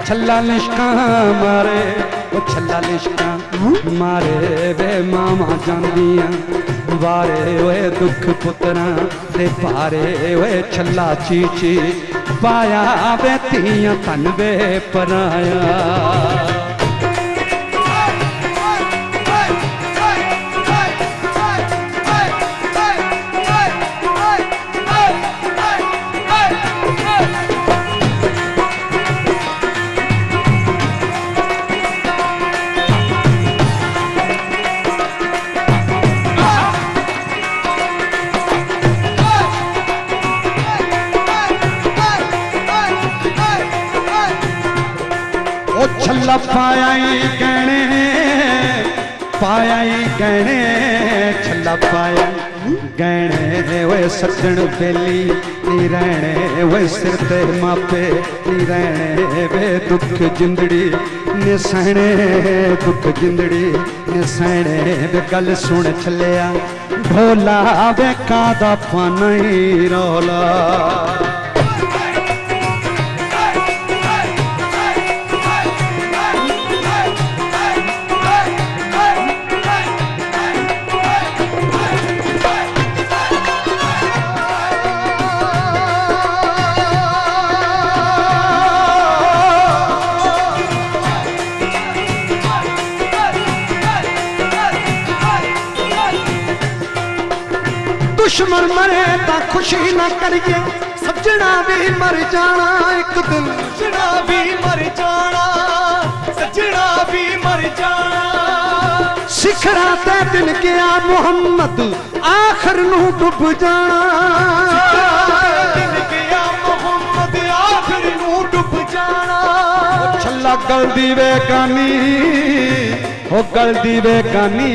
छल्ला लिश्का मारे वो छल्ला लिश्का मारे वे मामा जानिया बारे वे दुख पुत्रा ते पारे वे छल्ला चीची पाया वे तियां तन वे पराया छल्ला पाया ही गहने छल्ला पाया गहने वे सजन बेली नी रहने वे सिर ते मापे नी रहने वे दुख जिंदड़ी ने सहने दुख जिंदड़ी ने सहने वे गल सुन छलिया ढोला वे कादा पानी रौला दुश्मन मरे ता खुशी ना करिए सजना भी मर जाना एक दिन सजना भी मर जाना सजना भी मर जाना शिखरा ते दिन गया मुहम्मद आखिर नू डुब जाना दिन गया मुहम्मद आखिर नू डुब जाना छल्ला गल दी वे गानी हो गल दी वे गानी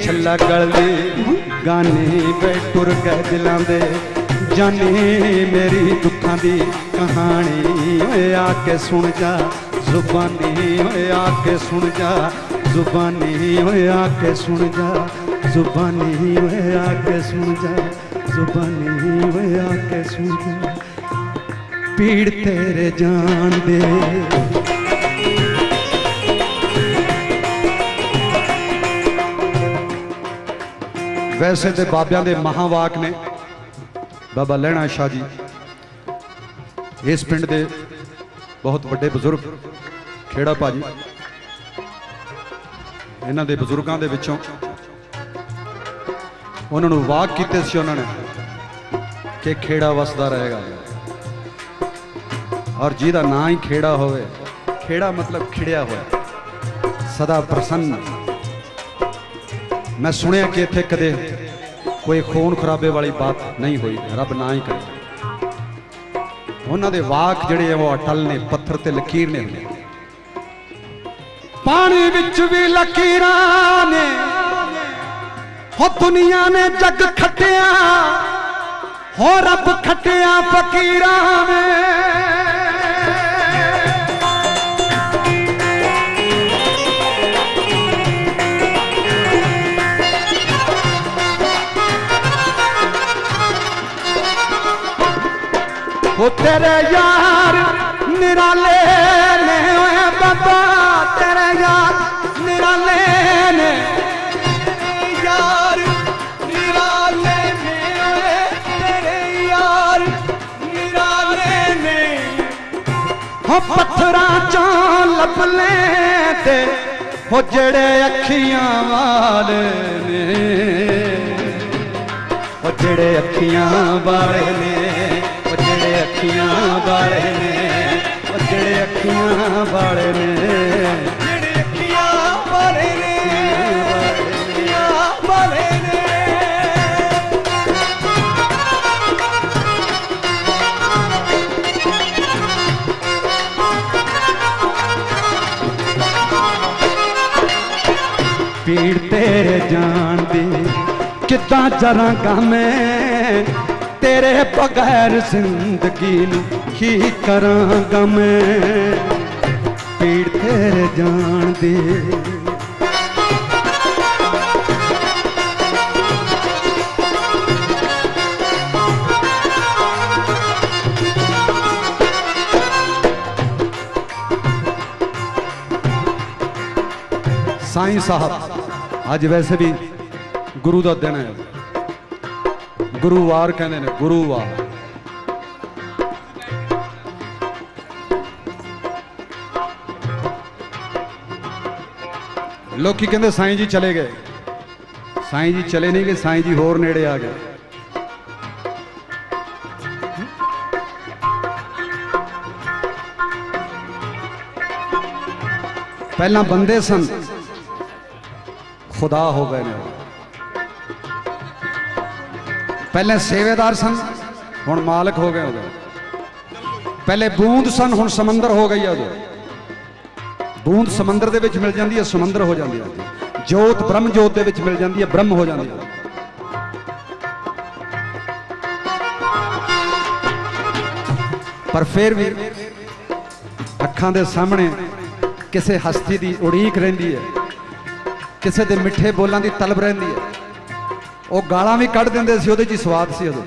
छल्ला गल दी गानी वे टुर गए दिलां दे जानी मेरी दुखां दी कहानी ओए आके सुन जा जुबानी ओए आके सुन जा जुबानी ओए आके सुन जा जुबानी ओए आके सुन जा जुबानी ओए आके सुन जा पीड़ तेरे जान दे वैसे तो बाबियां दे महावाक ने बाबा लहणा शाह जी इस पिंड दे बहुत बड़े बुजुर्ग खेड़ा भाजी इन्हां दे बुजुर्गों दे विचों उन्होंने वाक कीते सी उन्होंने कि खेड़ा वसदा रहेगा और जिहदा ना ही खेड़ा होवे खेड़ा मतलब खिड़िया होया सदा प्रसन्न मैं सुनिया कि इत्थे कदे कोई खून खराबे वाली बात नहीं हुई रब ना ही करे उन्हां दे वाक जिहड़े वो अटल ने पत्थर ते लकीर ने पानी विच भी लकीरां ने हो दुनिया ने जग खटिया हो रब खटिया फकीरां में वो तेरे यार निराले ने बाबा तेरे यार निराले ने यार निराले ने तेरे यार निराले ने हो पत्थरां चों लब लेते हो जड़े अखियां वाले ने हो जड़े अखियां वाले ने अखियां वाले ने ਜਿਹੜੇ ਅੱਖੀਆਂ ਵਾਲੇ ਨੇ, ਜਿਹੜੇ ਅੱਖੀਆਂ ਵਾਲੇ ਨੇ, ਅੱਖੀਆਂ ਵਾਲੇ ਨੇ। ਪੀੜ ਤੇਰੇ ਜਾਣ ਦੀ ਕਿੱਦਾਂ ਜਰਾਂਗਾ ਮੈਂ, तेरे बगैर जिंदगी नू की करांगा मैं। पीड़ तेरे जान दे साईं साहब अज वैसे भी गुरु का दिन है, गुरुवार कहते हैं, गुरुवार। लोग कहते साईं जी चले गए, साईं जी चले नहीं गए, साईं जी होर नेड़े आ गए। पहला बंदे सन, खुदा हो गए ने। पहले सेवेदार सन, हुण मालिक हो गए उधर। पहले बूंद सन, हुण समंदर हो गई उधर। बूंद समंदर दे विच मिल जाती है, समंदर हो जाती है। जोत ब्रह्म जोत दे विच मिल जाती है, ब्रह्म हो जाती है। पर फिर भी अखां दे सामने किसी हस्ती की उड़ीक रहिंदी है, किसी दे मिठे बोलां की तलब रहिंदी है। वो गालां भी कढ़ दिंदे सी, उहदे च स्वाद सी उदों।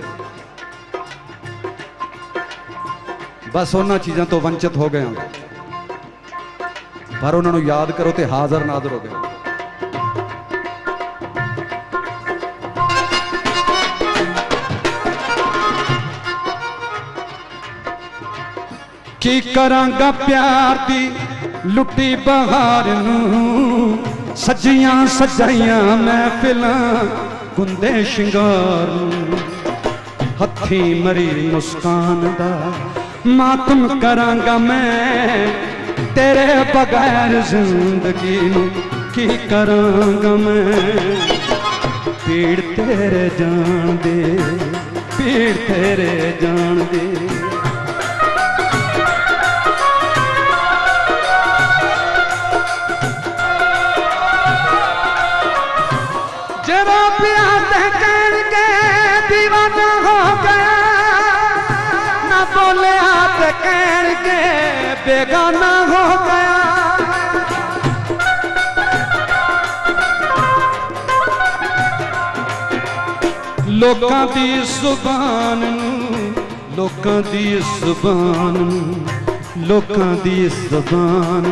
बस उन्हां चीज़ां तो वंचित हो गए हैं, पर उन्हां नूं याद करो तो हाज़र नाज़र हो गए। की करांगा प्यार दी लुटी बहार नूं, सजियां सजाइयां महफिलां गुंदे शिंगार, हथी मरी मुस्कान दा मातम करांगा मैं। तेरे बगैर जिंदगी नूं की करांगा मैं। पीड़ तेरे जान दे, पीड़ तेरे जान दे। दीवाना हो गया, ना बोले हाथ कहन के बेगाना हो गया। लोकां दी जुबान, लोकां दी जुबान, लोकां दी जुबान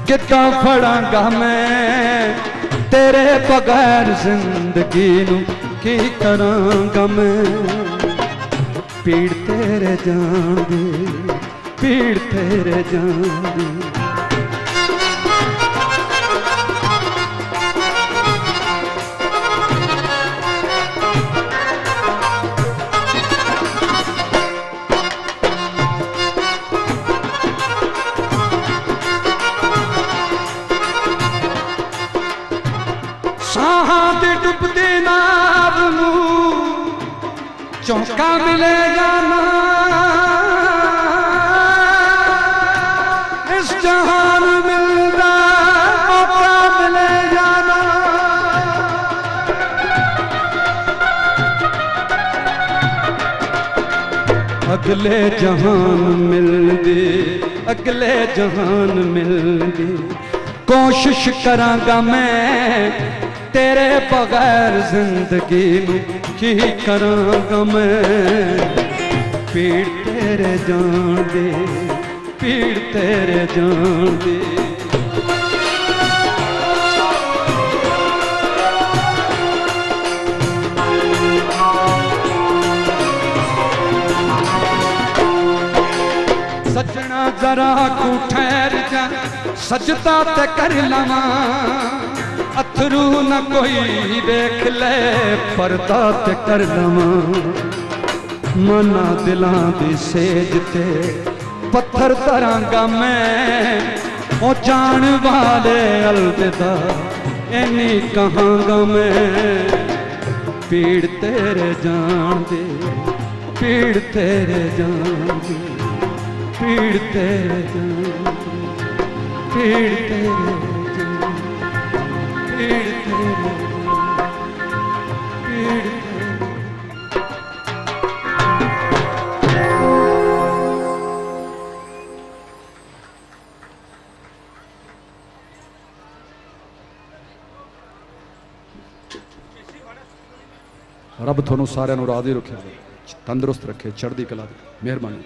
कितना फड़ांगा मैं। तेरे बगैर जिंदगी नूं की करांगा मैं। पीड़ तेरे जान दे, पीड़ तेरे जान दे। साहां दी डुबदी नाव नूं चौंका मिले जाना, इस जहान मिलदा मौका मिले जाना। अगले जहान मिलदे, अगले जहान मिलदे कोशिश करांगा मैं। तेरे बगैर जिंदगी नूं की करांगा मैं। पीड़ तेरे जान दे, पीड़ तेरे जान दे। सजना जरा को ठहर जा, सजदा ते कर लवां। अथरू न कोई देख ले, पर्दा ते कर लवां। मना दिलां दी सेज ते पत्थर तरांगा मैं ओ जान वाले अलविदा इन्नी कहांगा मैं पीड़ तेरे जान दे पीड़ तेरे जान दे पीड़ तेरे जान पीड़ तेरे जान पीड़ तेरे पीड़ रब थोनों सारिਆਂ ਨੂੰ ਰਾਜ਼ੀ ਰੱਖੇ, ਤੰਦਰੁਸਤ ਰੱਖੇ, ਚੜ੍ਹਦੀ ਕਲਾ ਦੀ ਮਿਹਰਬਾਨੀ।